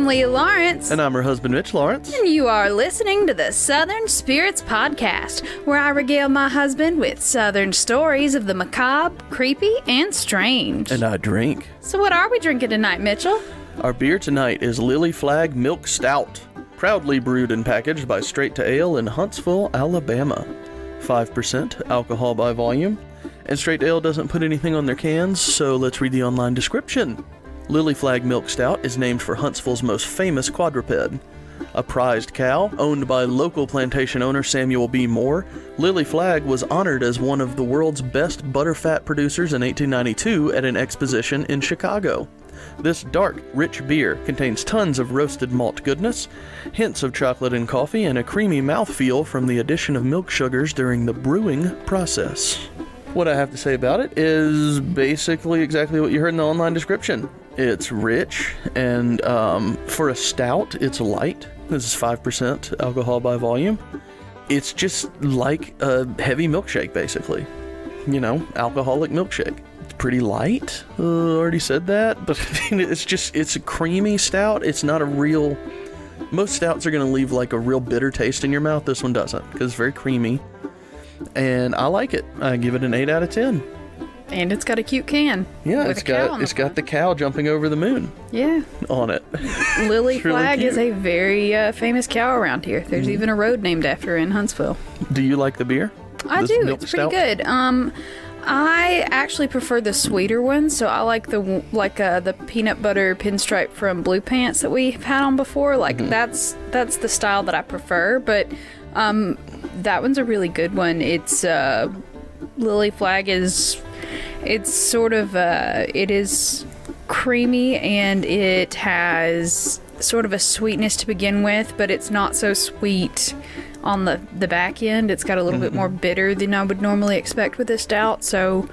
Leah Lawrence. And I'm her husband, Mitch Lawrence. And you are listening to the Southern Spirits Podcast, where I regale my husband with Southern stories of the macabre, creepy, and strange. And I drink. So what are we drinking tonight, Mitchell? Our beer tonight is Flagg Milk Stout, proudly brewed and packaged by Straight to Ale in Huntsville, Alabama. 5% alcohol by volume. And Straight to Ale doesn't put anything on their cans, so let's read the online description. Flagg Milk Stout is named for Huntsville's most famous quadruped. A prized cow, owned by local plantation owner Samuel B. Moore, Flagg was honored as one of the world's best butterfat producers in 1892 at an exposition in Chicago. This dark, rich beer contains tons of roasted malt goodness, hints of chocolate and coffee, and a creamy mouthfeel from the addition of milk sugars during the brewing process. What I have to say about it is basically exactly what you heard in the online description. It's rich, and for a stout, it's light. This is 5% alcohol by volume. It's just like a heavy milkshake, basically. You know, alcoholic milkshake. It's pretty light. Already said that, but it's a creamy stout. It's not a real... Most stouts are going to leave like a real bitter taste in your mouth. This one doesn't, because it's very creamy. And I like it. I give it an 8 out of 10. And it's got a cute can. Yeah, it's got the cow jumping over the moon. Yeah. On it. Flagg is a very famous cow around here. There's even a road named after her in Huntsville. Do you like the beer? I do. It's pretty good. I actually prefer the sweeter ones, so I like the peanut butter pinstripe from Blue Pants that we've had on before. That's the style that I prefer, but that one's a really good one. It's Flagg is... It's sort of, it is creamy, and it has sort of a sweetness to begin with, but it's not so sweet on the back end. It's got a little bit more bitter than I would normally expect with a stout, so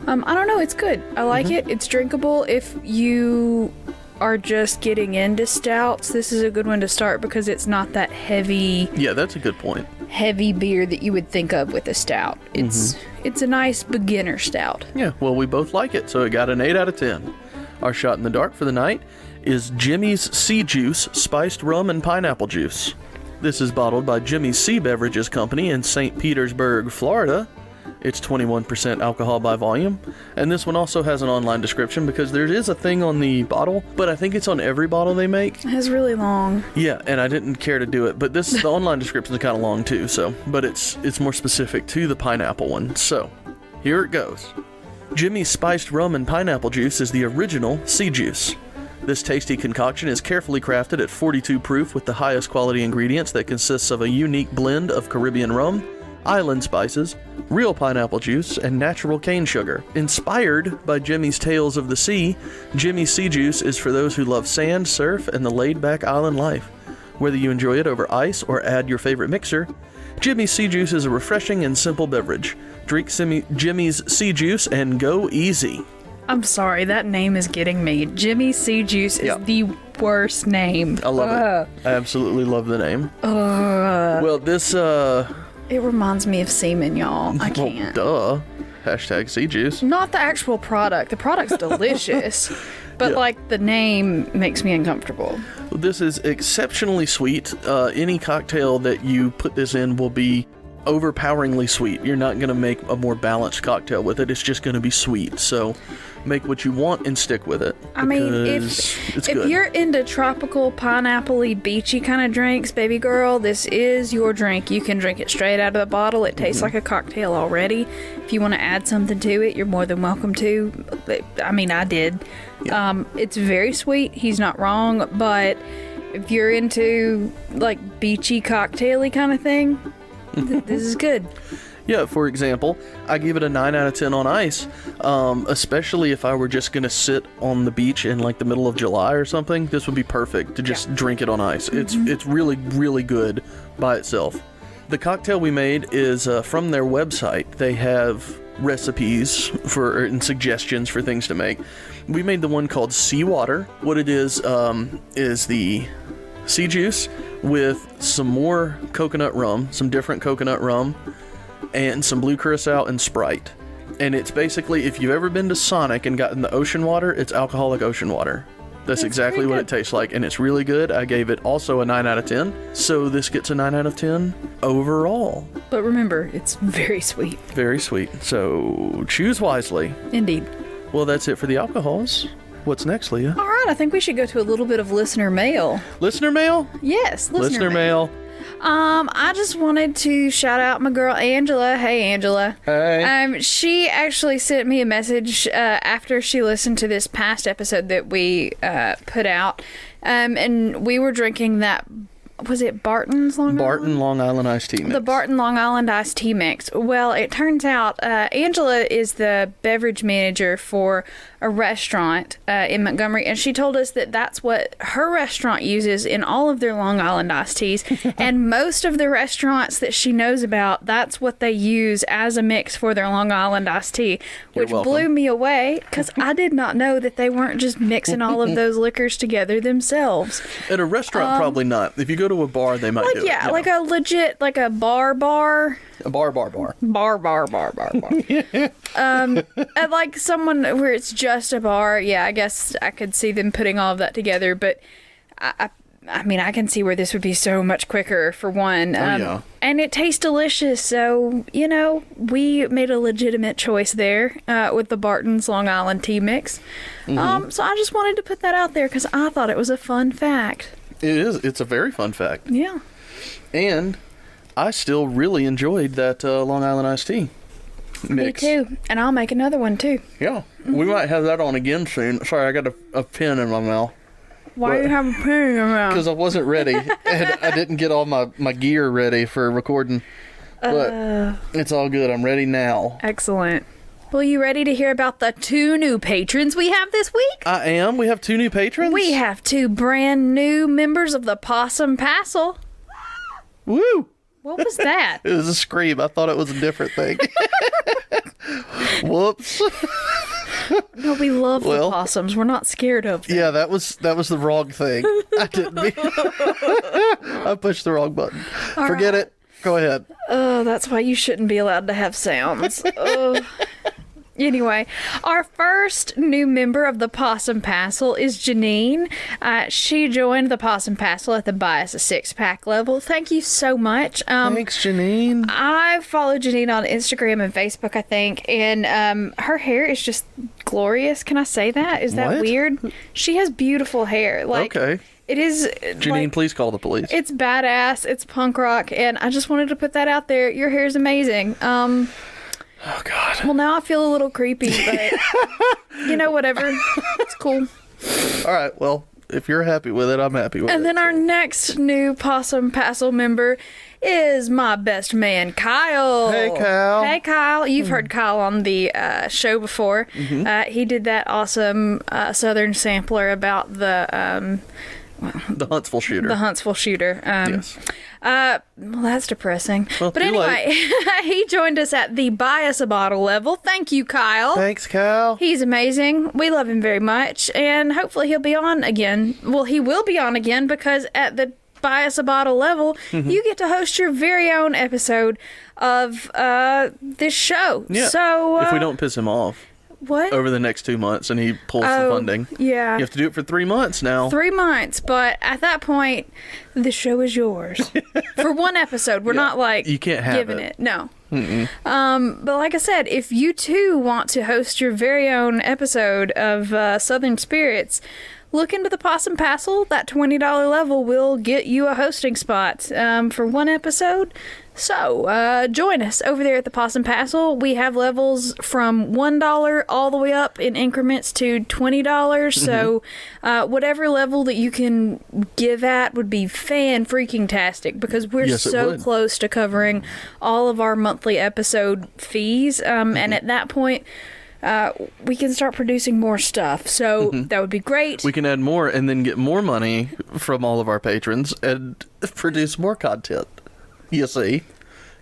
I don't know, it's good. I like it. It's drinkable. If you are just getting into stouts, this is a good one to start because it's not that heavy. Yeah, that's a good point. Heavy beer that you would think of with a stout. It's a nice beginner stout. Yeah, well, we both like it, so it got an 8 out of 10. Our shot in the dark for the night is Jimmy's Seajuice Spiced Rum and Pineapple Juice. This is bottled by Jimmy's Sea Beverages Company in St. Petersburg, Florida. It's 21% alcohol by volume, and this one also has an online description because there is a thing on the bottle, but I think it's on every bottle they make. It's really long. Yeah, and I didn't care to do it, but the online description is kind of long too, but it's more specific to the pineapple one. So, here it goes. Jimmy's Spiced Rum and Pineapple Juice is the original Seajuice. This tasty concoction is carefully crafted at 42 proof with the highest quality ingredients that consists of a unique blend of Caribbean rum, island spices, real pineapple juice, and natural cane sugar. Inspired by Jimmy's Tales of the Sea, Jimmy's Seajuice is for those who love sand, surf, and the laid-back island life. Whether you enjoy it over ice or add your favorite mixer, Jimmy's Seajuice is a refreshing and simple beverage. Drink Jimmy's Seajuice and go easy. I'm sorry, that name is getting me. Jimmy's Seajuice is the worst name. I love it. I absolutely love the name. Well, this, It reminds me of semen, y'all. I can't. Well, duh. Hashtag Seajuice. Not the actual product. The product's delicious. But, the name makes me uncomfortable. This is exceptionally sweet. Any cocktail that you put this in will be overpoweringly sweet. You're not going to make a more balanced cocktail with it. It's just going to be sweet. So make what you want and stick with it. I mean, if you're into tropical, pineapple-y, beachy kind of drinks, baby girl, this is your drink. You can drink it straight out of the bottle. It tastes like a cocktail already. If you want to add something to it, you're more than welcome to. I mean, I did. Yeah. It's very sweet. He's not wrong. But if you're into, beachy, cocktail-y kind of thing, this is good. Yeah, for example, I give it a 9 out of 10 on ice, especially if I were just going to sit on the beach in the middle of July or something. This would be perfect to just drink it on ice. It's really, really good by itself. The cocktail we made is from their website. They have recipes and suggestions for things to make. We made the one called Seawater. What it is the Seajuice with some more coconut rum, some different coconut rum, and some blue curacao and Sprite. And it's basically, if you've ever been to Sonic and gotten the ocean water, it's alcoholic ocean water. That's exactly what it tastes like, and it's really good. I gave it also a 9 out of 10, so this gets a 9 out of 10 overall. But remember, it's very sweet. Very sweet. So choose wisely. Indeed. Well, that's it for the alcohols. What's next, Leah? All right, I think we should go to a little bit of listener mail. Listener mail? Yes, Listener mail. I just wanted to shout out my girl Angela. Hey, Angela. Hey. She actually sent me a message after she listened to this past episode that we put out, and we were drinking that. Was it Barton's Long Island? Barton Long Island iced tea mix. The Barton Long Island iced tea mix. Well, it turns out Angela is the beverage manager for a restaurant in Montgomery, and she told us that that's what her restaurant uses in all of their Long Island iced teas. And most of the restaurants that she knows about, that's what they use as a mix for their Long Island iced tea, which blew me away because I did not know that they weren't just mixing all of those liquors together themselves. At a restaurant, probably not. If you go to a bar, they might do it. Yeah, like a legit, like a bar. A bar. And like someone where it's just a bar, yeah, I guess I could see them putting all of that together, but I mean, I can see where this would be so much quicker, for one. Yeah. And it tastes delicious, so, we made a legitimate choice there with the Barton's Long Island tea mix. Mm-hmm. So I just wanted to put that out there because I thought it was a fun fact. It is. It's a very fun fact. Yeah. And I still really enjoyed that Long Island iced tea mix. Me too. And I'll make another one, too. Yeah. We might have that on again soon. Sorry, I got a pen in my mouth. Why do you have a pen in your mouth? Because I wasn't ready. And I didn't get all my gear ready for recording. But it's all good. I'm ready now. Excellent. Well, you ready to hear about the 2 new patrons we have this week? I am. We have 2 new patrons. We have 2 brand new members of the Possum Passel. Woo! What was that? It was a scream. I thought it was a different thing. Whoops. No, we love the possums. We're not scared of them. Yeah, that was the wrong thing. I didn't mean. I pushed the wrong button. Forget it. Go ahead. Oh, that's why you shouldn't be allowed to have sounds. Anyway, our first new member of the Possum Passel is Janine. She joined the Possum Passel at the Buy Us a 6-pack level. Thank you so much. Thanks, Janine. I follow Janine on Instagram and Facebook, I think, and her hair is just glorious. Can I say that? Is that weird? She has beautiful hair. Okay. It is. Janine, please call the police. It's badass. It's punk rock, and I just wanted to put that out there. Your hair is amazing. Oh, God. Well, now I feel a little creepy, but, whatever. It's cool. All right, well, if you're happy with it, I'm happy with it. And then our next new Possum Passel member is my best man, Kyle. Hey, Kyle. Hey, Kyle. You've heard Kyle on the show before. Mm-hmm. He did that awesome Southern sampler about the Huntsville shooter. The Huntsville shooter. Yes. Well, that's depressing. Well, but anyway, he joined us at the Buy Us a Bottle level. Thank you, Kyle. Thanks, Kyle. He's amazing. We love him very much. And hopefully he'll be on again. Well, he will be on again because at the Buy Us a Bottle level, you get to host your very own episode of this show. Yeah. So if we don't piss him off. What? Over the next 2 months, and he pulls the funding. Yeah. You have to do it for 3 months now. 3 months, but at that point, the show is yours. For one episode. We're not like you can't have giving it. No. But like I said, if you too want to host your very own episode of Southern Spirits, look into the Possum Passel. That $20 level will get you a hosting spot for one episode. So, join us over there at the Possum Passel. We have levels from $1 all the way up in increments to $20. So, whatever level that you can give at would be fan-freaking-tastic because we're so close to covering all of our monthly episode fees. And at that point, we can start producing more stuff. So, that would be great. We can add more and then get more money from all of our patrons and produce more content. You see?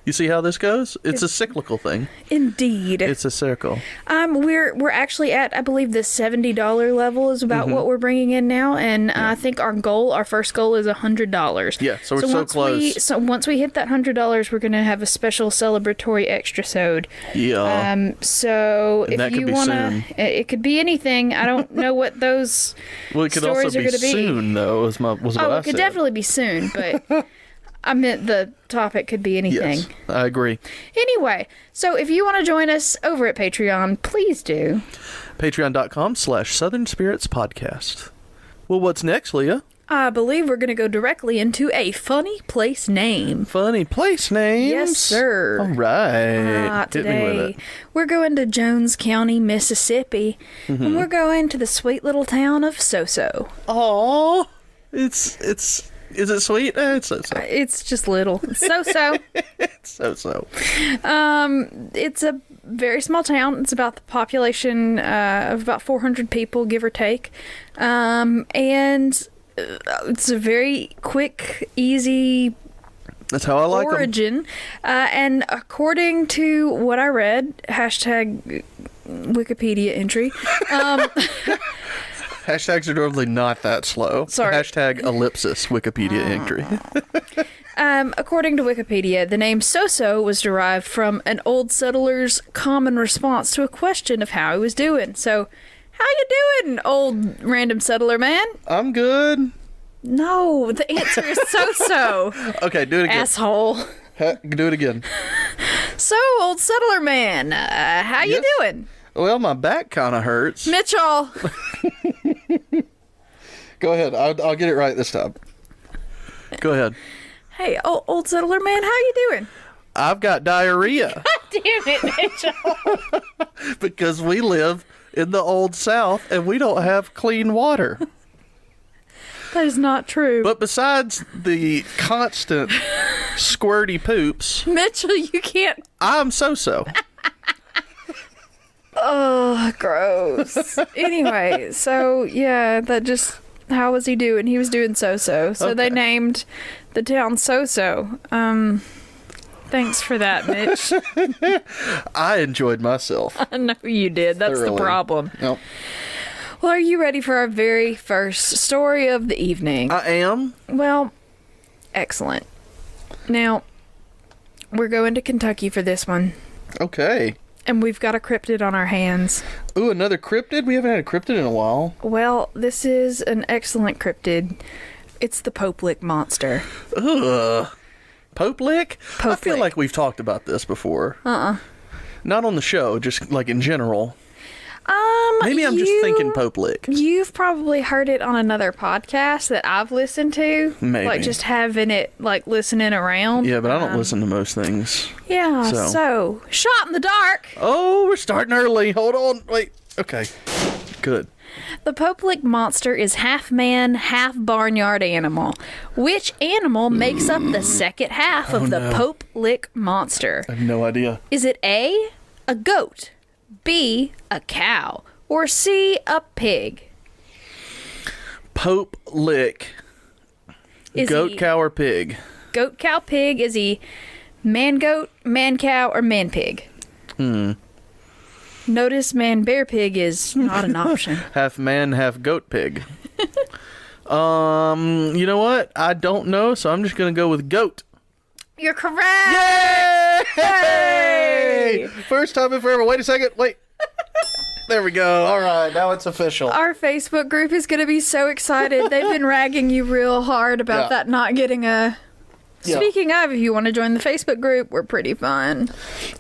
You see how this goes? It's a cyclical thing. Indeed. It's a circle. We're actually at, I believe, the $70 level is about what we're bringing in now, and I think our first goal is $100. Yeah, so we're so close. So once we hit that $100, we're going to have a special celebratory extra-sode. Yeah. So And if you want to, it could be anything. I don't know what those Well, it could stories also are be going to be. soon, though, was what I said. It could definitely be soon, but I meant the topic could be anything. Yes, I agree. Anyway, so if you want to join us over at Patreon, please do. Patreon.com/Southern Spirits Podcast. Well, what's next, Leah? I believe we're going to go directly into a funny place name. Funny place names? Yes, sir. All right. Hit me with Today, it. we're going to Jones County, Mississippi, and we're going to the sweet little town of So-So. Aw. Is it sweet? It's so-so. It's just little. So-So. It's so-so. It's a very small town. It's about the population of about 400 people, give or take. And it's a very quick, easy That's how I like them. origin. And according to what I read, hashtag Wikipedia entry, Hashtags are normally not that slow. Sorry. Hashtag ellipsis Wikipedia entry. according to Wikipedia, the name So-So was derived from an old settler's common response to a question of how he was doing. So, how you doing, old random settler man? I'm good. No, the answer is So-So. Okay, do it again. Asshole. Do it again. So, old settler man, how you Yes. doing? Well, my back kind of hurts. Mitchell. Go ahead. I'll get it right this time. Go ahead. Hey, old settler man, how you doing? I've got diarrhea Damn it, Mitchell. because we live in the Old South and we don't have clean water. That is not true. But besides the constant squirty poops, Mitchell, you can't. I'm so-so. Oh, gross. Anyway, so yeah, how was he doing? He was doing So-So. So they Okay. named the town So-So. Thanks for that, Mitch. I enjoyed myself. I know you did. That's Thoroughly. the problem. Yep. Well, are you ready for our very first story of the evening? I am. Well, excellent. Now, we're going to Kentucky for this one, Okay. and we've got a cryptid on our hands. Ooh, another cryptid? We haven't had a cryptid in a while. Well, this is an excellent cryptid. It's the Popelick Monster. Ugh. Popelick? I feel Popelick. like we've talked about this before. Not on the show, just like in general. Maybe I'm just thinking Popelick. You've probably heard it on another podcast that I've listened to. Maybe. Like just having it, like listening around. Yeah, but I don't listen to most things. Yeah, So. so shot in the dark. Oh, we're starting early. Hold on. Wait. Okay. Good. The Popelick Monster is half man, half barnyard animal. Which animal makes up the second half of the Popelick Monster? I have no idea. Is it A, a goat, B, a cow, or C, a pig? Popelick. Is Goat, he cow, or pig? goat, cow, pig? Is he man goat, man cow, or man pig? Notice man bear pig is not an option. Half man, half goat pig. You know what? I don't know, so I'm just gonna go with goat. You're correct! Yay! First time in forever. Wait a second. Wait. There we go. All right, now it's official. Our Facebook group is going to be so excited. They've been ragging you real hard about Yeah. that not getting a... Yeah. Speaking of, if you want to join the Facebook group, we're pretty fun.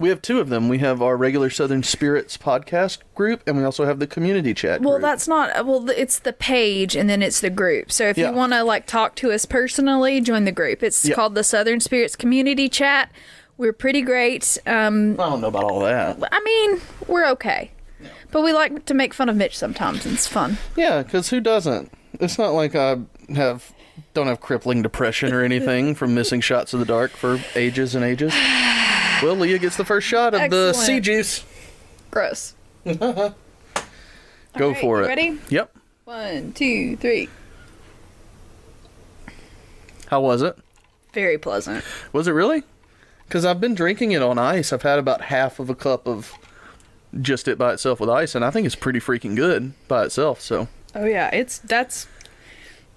We have two of them. We have our regular Southern Spirits podcast group, and we also have the community chat Well, group. that's not... Well, it's the page, and then it's the group. So if Yeah. you want to, like, talk to us personally, join the group. It's Yeah. called the Southern Spirits Community Chat. We're pretty great. I don't know about all that. I mean, we're okay. But we like to make fun of Mitch sometimes, and it's fun. Yeah, because who doesn't? It's not like I don't have crippling depression or anything from missing shots of the dark for ages and ages. Well, Leah gets the first shot of the Excellent. Seajuice. Gross. Go Alright, for you it. ready? Yep. 1, 2, 3. How was it? Very pleasant. Was it really? Because I've been drinking it on ice. I've had about half of a cup of just it by itself with ice, and I think it's pretty freaking good by itself. So. Oh yeah,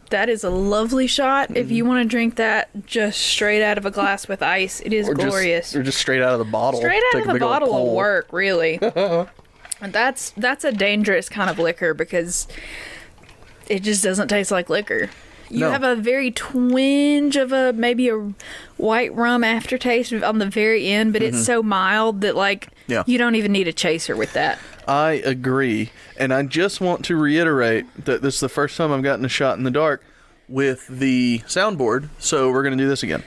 that is a lovely shot. If you want to drink that just straight out of a glass with ice, it is glorious. Or just straight out of the bottle. Straight out of the bottle will work, really. And that's a dangerous kind of liquor because it just doesn't taste like liquor. You have a very twinge of maybe a white rum aftertaste on the very end, but it's so mild that you don't even need a chaser with that. I agree. And I just want to reiterate that this is the first time I've gotten a shot in the dark with the soundboard, so we're going to do this again.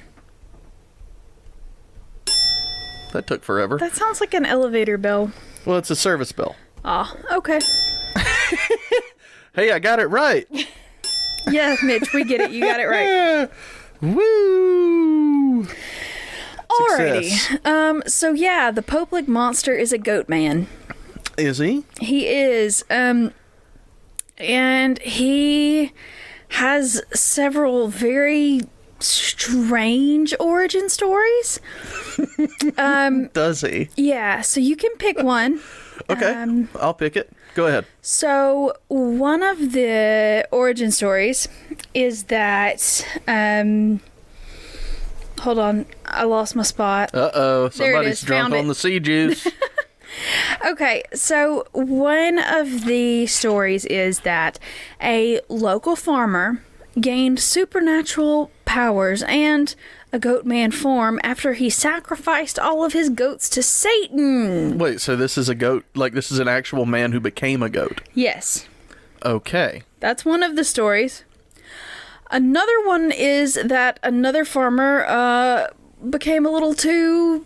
That took forever. That sounds like an elevator bell. Well, it's a service bell. Ah, okay. Hey, I got it right. Yeah, Mitch, we get it. You got it right. Woo! Alrighty. So yeah, the Popelick Monster is a goat man. Is he? He is. And he has several very strange origin stories. Does he? Yeah, so you can pick one. Okay, I'll pick it. Go ahead. So one of the origin stories is that hold on, I lost my spot. Uh-oh, somebody's drunk on the Seajuice. Okay, so one of the stories is that a local farmer gained supernatural powers and a goat man form after he sacrificed all of his goats to Satan. Wait, so this is a goat? Like, this is an actual man who became a goat? Yes. Okay. That's one of the stories. Another one is that another farmer became a little too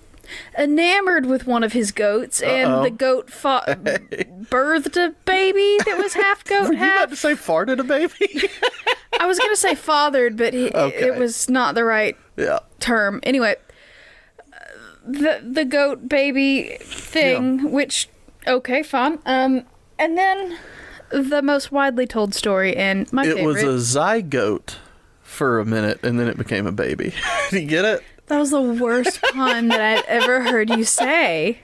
enamored with one of his goats, and the goat birthed a baby that was half goat, Were you half... about to say farted a baby? I was going to say fathered, but it was not the right term. Anyway, the goat baby thing, which, okay, fine. And then the most widely told story, and my favorite. It was a zygoat for a minute, and then it became a baby. Do you get it? That was the worst pun that I'd ever heard you say.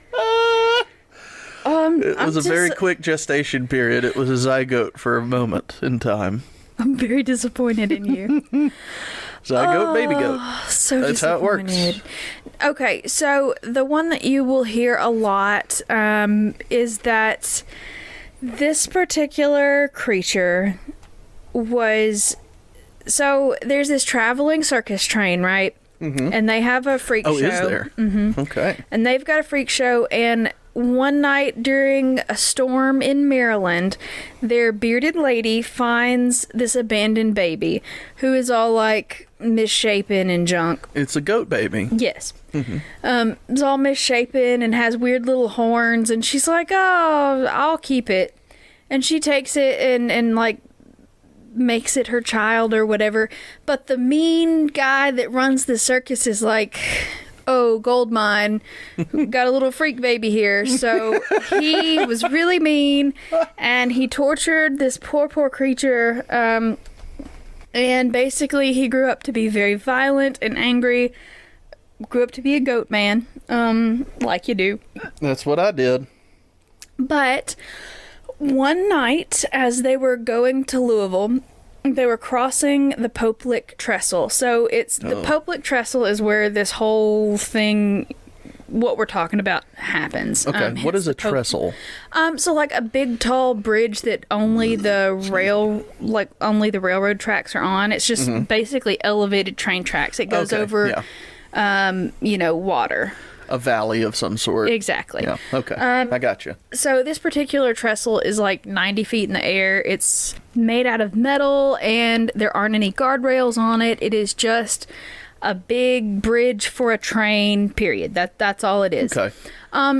It was a very quick gestation period. It was a zygote for a moment in time. I'm very disappointed in you. Zygote, baby goat. So that's how it works. Okay, so the one that you will hear a lot is that this particular creature was... So there's this traveling circus train, right? Mm-hmm. And they have a freak show. Oh, is there? Mm-hmm. Okay. And they've got a freak show, and one night during a storm in Maryland, their bearded lady finds this abandoned baby who is all like misshapen and junk. It's a goat baby. Yes. Mm-hmm. It's all misshapen and has weird little horns, and she's like, oh, I'll keep it. And she takes it and like makes it her child or whatever. But the mean guy that runs the circus is like, oh, gold mine, got a little freak baby here. So he was really mean, and he tortured this poor creature. And basically he grew up to be very violent and angry, grew up to be a goat man, like you do. That's what I did. But one night, as they were going to Louisville, they were crossing the Popelick Trestle. So the Popelick Trestle is where this whole thing, what we're talking about, happens. Okay, what is a trestle? So like a big tall bridge that only the railroad tracks are on. It's just basically elevated train tracks. It goes over, water. A valley of some sort. Exactly. Yeah, okay. I got you. So this particular trestle is like 90 feet in the air. It's made out of metal, and there aren't any guardrails on it. It is just a big bridge for a train, period. That's all it is. Okay.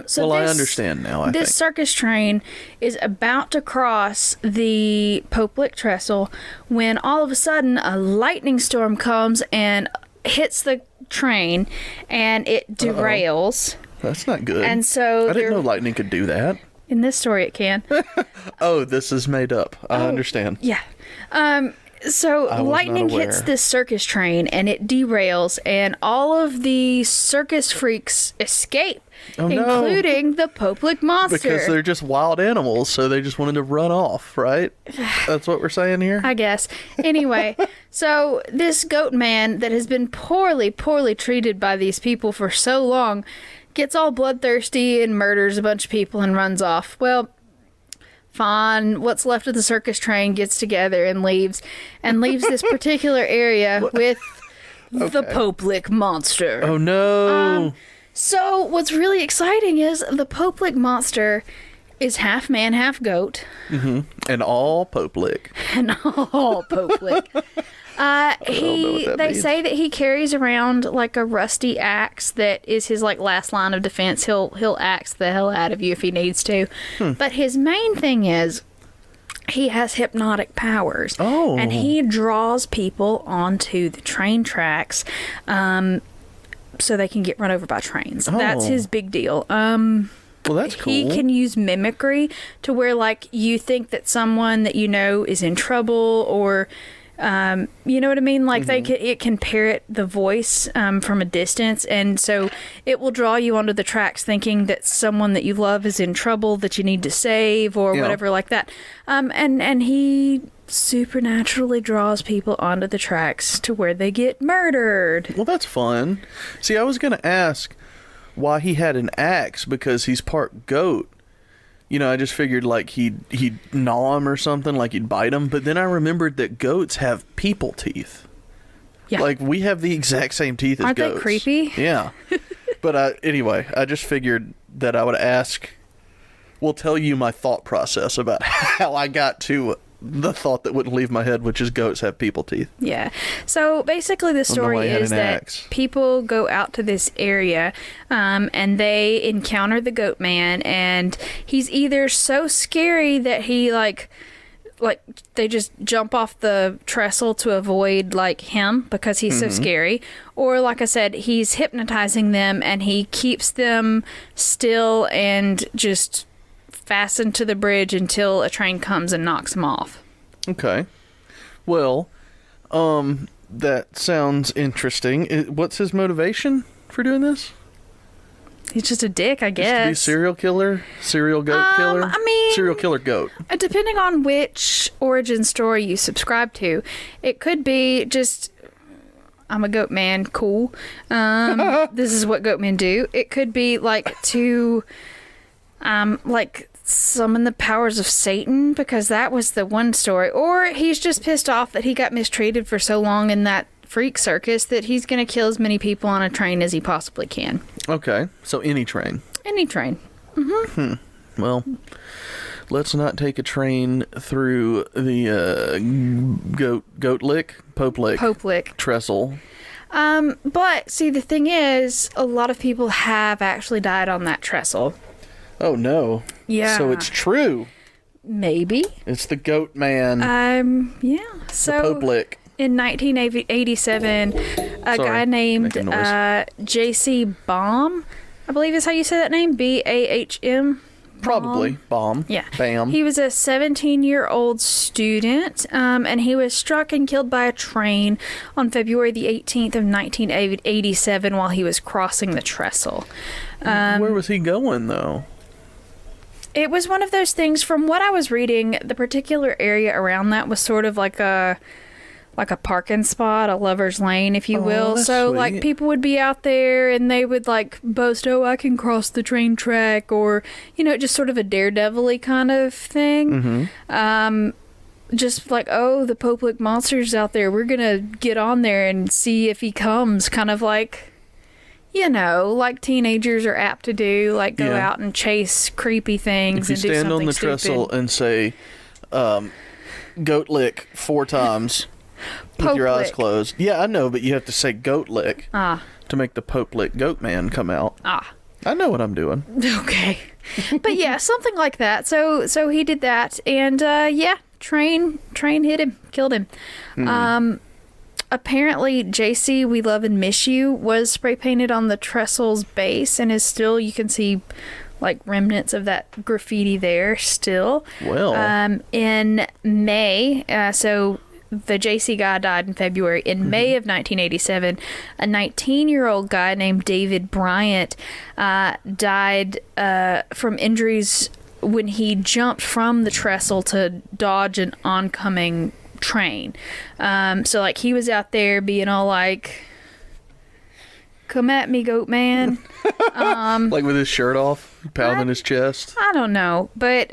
So I understand now, This circus train is about to cross the Popelick Trestle when all of a sudden a lightning storm comes and hits the train, and it derails. That's not good. And so I didn't know lightning could do that. In this story it can. Oh, this is made up. I understand. Yeah. So I was lightning not aware. hits this circus train and it derails, and all of the circus freaks escape, Oh, no. including the Popelick Monster. Because they're just wild animals, so they just wanted to run off, right? That's what we're saying here? I guess. Anyway, so this goat man that has been poorly treated by these people for so long gets all bloodthirsty and murders a bunch of people and runs off. Well, fine. What's left of the circus train gets together and leaves this particular area with the Popelick Monster. Oh, no. So what's really exciting is the Popelick Monster is half man, half goat. Mm-hmm. And all Popelick. And all Popelick. They say that he carries around like a rusty axe that is his like last line of defense. He'll axe the hell out of you if he needs to. But his main thing is he has hypnotic powers. Oh. And he draws people onto the train tracks so they can get run over by trains. Oh. That's his big deal. Well, that's cool. He can use mimicry to where, like, you think that someone that you know is in trouble, or, you know what I mean? Like, it can parrot the voice from a distance, and so it will draw you onto the tracks thinking that someone that you love is in trouble that you need to save, or whatever like that. And he supernaturally draws people onto the tracks to where they get murdered. Well, that's fun. See, I was going to ask why he had an axe, because he's part goat. You know, I just figured like he'd gnaw him or something, like he'd bite him. But then I remembered that goats have people teeth. Yeah. Like, we have the exact same teeth as Aren't goats. they creepy? Yeah. But anyway, I just figured that I would ask. We'll tell you my thought process about how I got to the thought that wouldn't leave my head, which is goats have people teeth. Yeah. So basically the story is that people go out to this area and they encounter the goat man, and he's either so scary that he like they just jump off the trestle to avoid like him because he's so scary, or like I said, he's hypnotizing them and he keeps them still and just fastened to the bridge until a train comes and knocks him off. Okay. Well, that sounds interesting. What's his motivation for doing this? He's just a dick, I guess. Just to be serial killer? Serial goat killer? I mean, serial killer goat. Depending on which origin story you subscribe to, it could be just, I'm a goat man, cool. This is what goat men do. It could be like to like summon the powers of Satan, because that was the one story. Or he's just pissed off that he got mistreated for so long in that freak circus that he's going to kill as many people on a train as he possibly can. Okay, so any train. Any train. Mm-hmm. Well, let's not take a train through the Popelick trestle. But see, the thing is, a lot of people have actually died on that trestle. Oh no. Yeah. So it's true. Maybe. It's the goat man. Yeah. So the Popelick. in 1987, guy named J.C. Baum, I believe is how you say that name, B-A-H-M. Probably. Bomb. Yeah. Bam. He was a 17-year-old student, and he was struck and killed by a train on February the 18th of 1987 while he was crossing the trestle. Where was he going, though? It was one of those things, from what I was reading, the particular area around that was sort of like a parking spot, a lover's lane, if you will. So, sweet. like, people would be out there and they would, like, boast, oh, I can cross the train track, or, you know, just sort of a daredevil-y kind of thing. Just like, oh, the Popelick Monster's out there. We're going to get on there and see if he comes. Kind of like, you know, like teenagers are apt to do, like go out and chase creepy things and do something stupid. If you stand on the trestle and say, goat lick 4 times... with your eyes closed. Yeah, I know, but you have to say goat lick to make the Popelick goat man come out. I know what I'm doing. Okay. But yeah, something like that. So he did that, and train hit him, killed him. Apparently, JC, We Love and Miss You was spray painted on the trestle's base, and is still, you can see like remnants of that graffiti there still. Well. In May, so the JC guy died in February. In May of 1987, a 19-year-old guy named David Bryant died from injuries when he jumped from the trestle to dodge an oncoming train. So, like, he was out there being all like, "Come at me, goat man." Like with his shirt off, pounding his chest. I don't know. But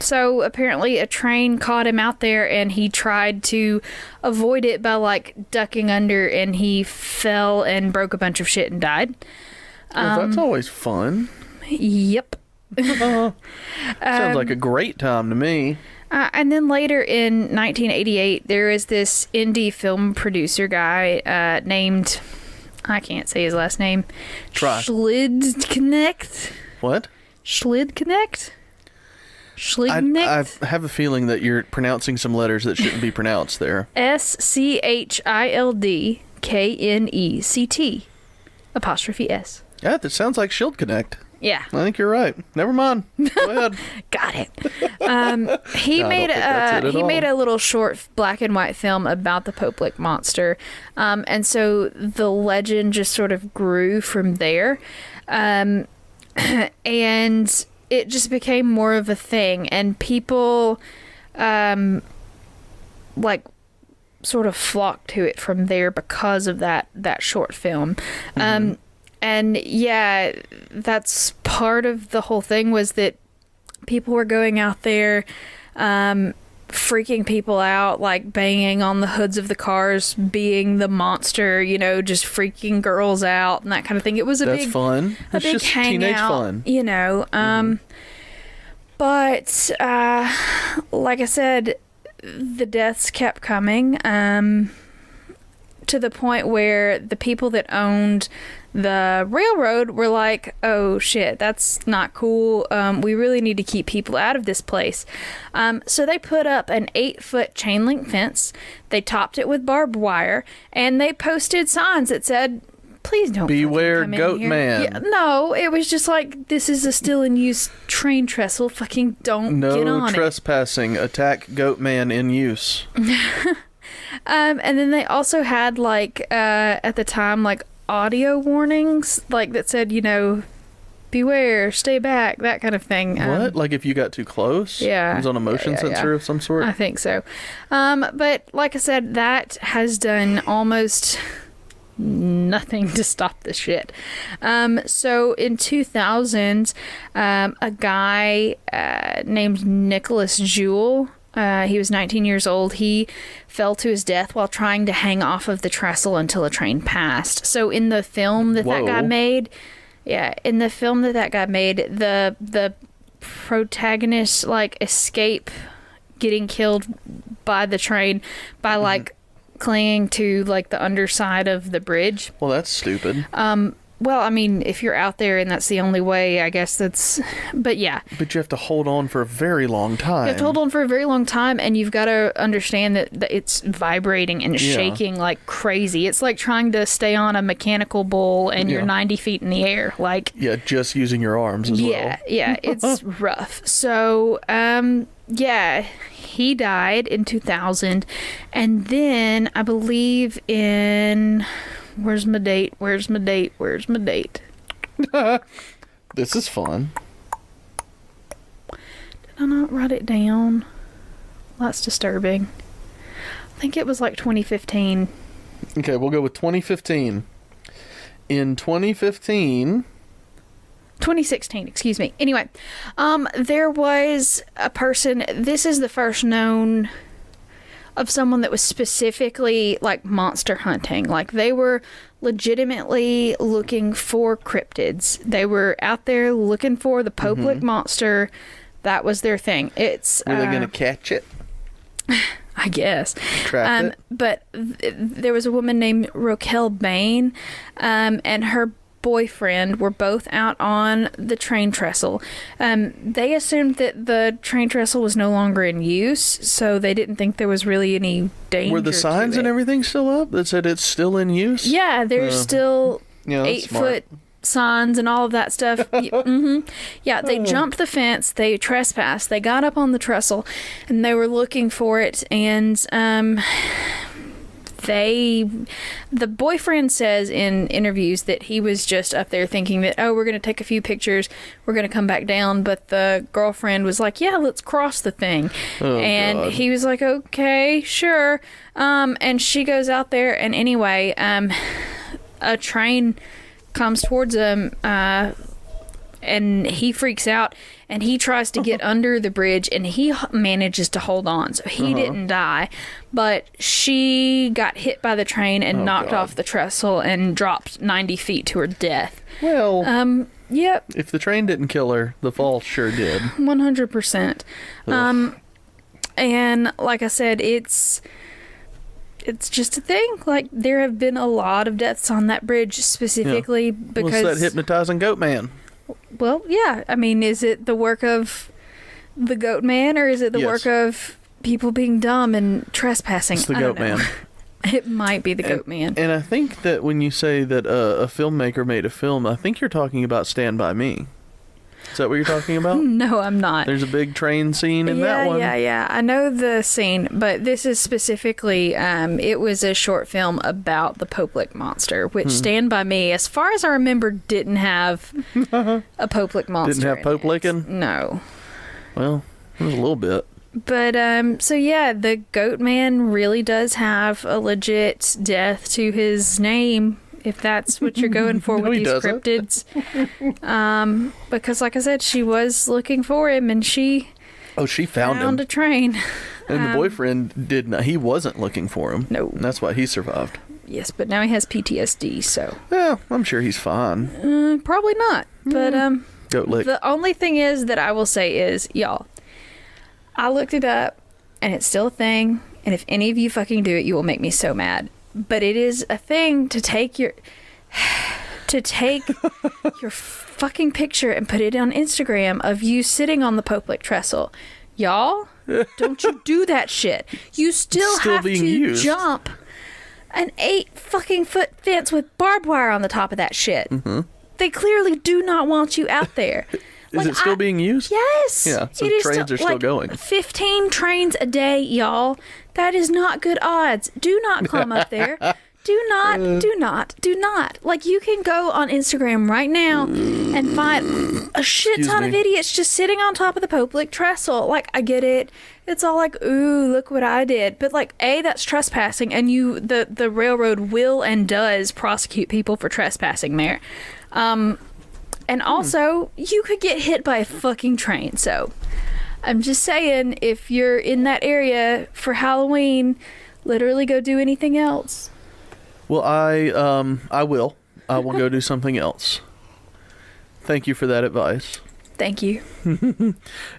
so apparently a train caught him out there and he tried to avoid it by like ducking under, and he fell and broke a bunch of shit and died. Well, that's always fun. Yep. Sounds like a great time to me. And then later in 1988, there is this indie film producer guy named, I can't say his last name. Try. Schlidknecht. What? Schlidknecht? I have a feeling that you're pronouncing some letters that shouldn't be pronounced there. SCHILDKNECT apostrophe S. Yeah, that sounds like Schildknecht. Yeah. I think you're right. Never mind. Go ahead. Got it. He made a little short black and white film about the Popelick Monster, and so the legend just sort of grew from there, and it just became more of a thing, and people, like, sort of flocked to it from there because of that short film. And yeah, that's part of the whole thing, was that people were going out there, freaking people out, like banging on the hoods of the cars, being the monster, you know, just freaking girls out and that kind of thing. It was That's fun. A it's big just hangout, teenage fun. You know. But like I said, the deaths kept coming, to the point where the people that owned the railroad were like, "Oh shit, that's not cool. We really need to keep people out of this place." So they put up an 8-foot chain link fence. They topped it with barbed wire, and they posted signs that said, "Please don't beware come in goat here." man. Yeah, no, it was just like, "This is a still in use train trestle. Fucking don't get on No it." trespassing. Attack goat man in use. And then they also had, like, at the time, like, audio warnings, like, that said, you know, "Beware, stay back," that kind of thing. What? Like if you got too close? Yeah. It was on a motion sensor of some sort? I think so. But like I said, that has done almost nothing to stop this shit. So in 2000, a guy named Nicholas Jewell, he was 19 years old. He fell to his death while trying to hang off of the trestle until a train passed. So in the film that guy made, the protagonist, like, escape getting killed by the train by like clinging to like the underside of the bridge. Well, that's stupid. Well, I mean, if you're out there and that's the only way, I guess that's... But yeah. But you have to hold on for a very long time. You have to hold on for a very long time, and you've got to understand that it's vibrating and shaking like crazy. It's like trying to stay on a mechanical bull and you're 90 feet in the air. Like... Yeah, just using your arms as well. Yeah, it's rough. So, yeah, he died in 2000, and then I believe in... Where's my date? This is fun. Did I not write it down? That's disturbing. I think it was like 2015. Okay, we'll go with 2015. In 2016, excuse me. Anyway, there was a person, this is the first known of someone that was specifically like monster hunting. Like, they were legitimately looking for cryptids. They were out there looking for the Popelick Monster. That was their thing. Were they gonna catch it? I guess. Trap it? But there was a woman named Raquel Bain, and her boyfriend were both out on the train trestle. They assumed that the train trestle was no longer in use, so they didn't think there was really any danger. Were the signs and everything still up that said it's still in use? Yeah, there's still 8-foot signs and all of that stuff. Yeah, they jumped the fence, they trespassed, they got up on the trestle, and they were looking for it, and the boyfriend says in interviews that he was just up there thinking that, oh, we're going to take a few pictures, we're going to come back down, but the girlfriend was like, yeah, let's cross the thing. And God. He was like, okay, sure. And she goes out there, and anyway, a train comes towards him, and he freaks out, and he tries to get under the bridge, and he manages to hold on, so he didn't die, but she got hit by the train and knocked off the trestle and dropped 90 feet to her death. Well, yep. If the train didn't kill her, the fall sure did. 100%. And like I said, it's just a thing. Like, there have been a lot of deaths on that bridge specifically because... Well, it's that hypnotizing goat man. Well, yeah. I mean, is it the work of the goat man, or is it the work of people being dumb and trespassing? It's the goat man. It might be the goat man. And I think that when you say that a filmmaker made a film, I think you're talking about Stand By Me. Is that what you're talking about? No, I'm not. There's a big train scene in that one. Yeah. I know the scene, but this is specifically, it was a short film about the Popelick Monster, which Stand By Me, as far as I remember, didn't have a Popelick Monster. Didn't have Popelicking? No. Well, it was a little bit. But, so yeah, the goat man really does have a legit death to his name, if that's what you're going for with these cryptids. Because like I said, she was looking for him, and she found him. A train. And the boyfriend did not. He wasn't looking for him. No. And that's why he survived. Yes, but now he has PTSD, so. Yeah, I'm sure he's fine. Probably not. But goat lick. The only thing is that I will say is, y'all, I looked it up, and it's still a thing, and if any of you fucking do it, you will make me so mad. But it is a thing to take your fucking picture and put it on Instagram of you sitting on the Popelick trestle. Y'all, don't you do that shit. You still have to jump an 8 fucking foot fence with barbed wire on the top of that shit. Mm-hmm. They clearly do not want you out there. Is it still being used? Yes. Yeah, so trains are still going. 15 trains a day, y'all. That is not good odds. Do not climb up there. Do not. Like, you can go on Instagram right now and find a shit ton of idiots just sitting on top of the Popelick trestle. Like, I get it. It's all like, ooh, look what I did. But, like, A, that's trespassing, and the railroad will and does prosecute people for trespassing there. And also, you could get hit by a fucking train. So, I'm just saying, if you're in that area for Halloween, literally go do anything else. Well, I will. I will go do something else. Thank you for that advice. Thank you.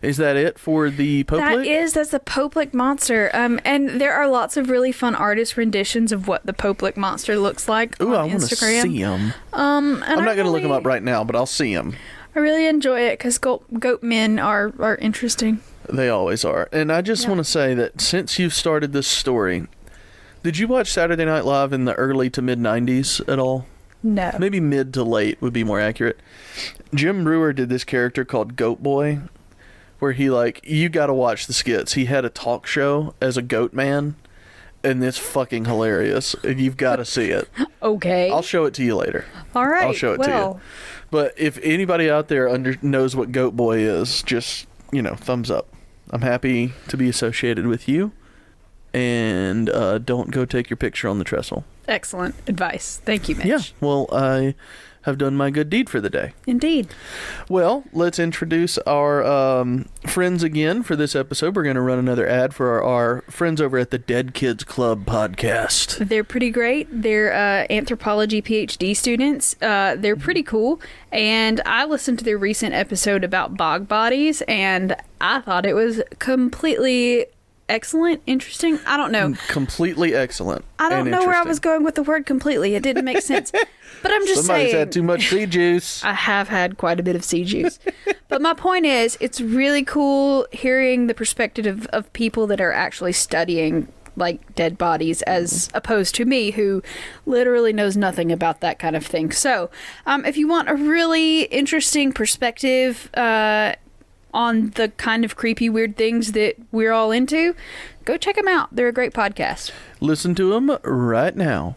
Is that it for the Popelick? That's the Popelick Monster. And there are lots of really fun artist renditions of what the Popelick Monster looks like on Instagram. I want to see them. I'm not going to look them up right now, but I'll see them. I really enjoy it because goat men are interesting. They always are. And I just want to say that since you've started this story, did you watch Saturday Night Live in the early to mid 90s at all? No. Maybe mid to late would be more accurate. Jim Brewer did this character called Goat Boy, where he, you gotta watch the skits. He had a talk show as a goat man, and it's fucking hilarious. You've got to see it. Okay. I'll show it to you later. All right. I'll show it to you. But if anybody out there knows what Goat Boy is, just, thumbs up. I'm happy to be associated with you. And don't go take your picture on the trestle. Excellent advice. Thank you, Mitch. Yeah, well, I have done my good deed for the day. Indeed. Well, let's introduce our friends again for this episode. We're going to run another ad for our friends over at the Dead Kids Club podcast. They're pretty great. They're anthropology PhD students. They're pretty cool. And I listened to their recent episode about bog bodies, and I thought it was completely excellent, interesting. I don't know. Completely excellent. I don't know where I was going with the word completely. It didn't make sense. But I'm just saying. Somebody's had too much Seajuice. I have had quite a bit of Seajuice. But my point is, it's really cool hearing the perspective of people that are actually studying like dead bodies, as opposed to me, who literally knows nothing about that kind of thing. So if you want a really interesting perspective on the kind of creepy, weird things that we're all into, go check them out. They're a great podcast. Listen to them right now.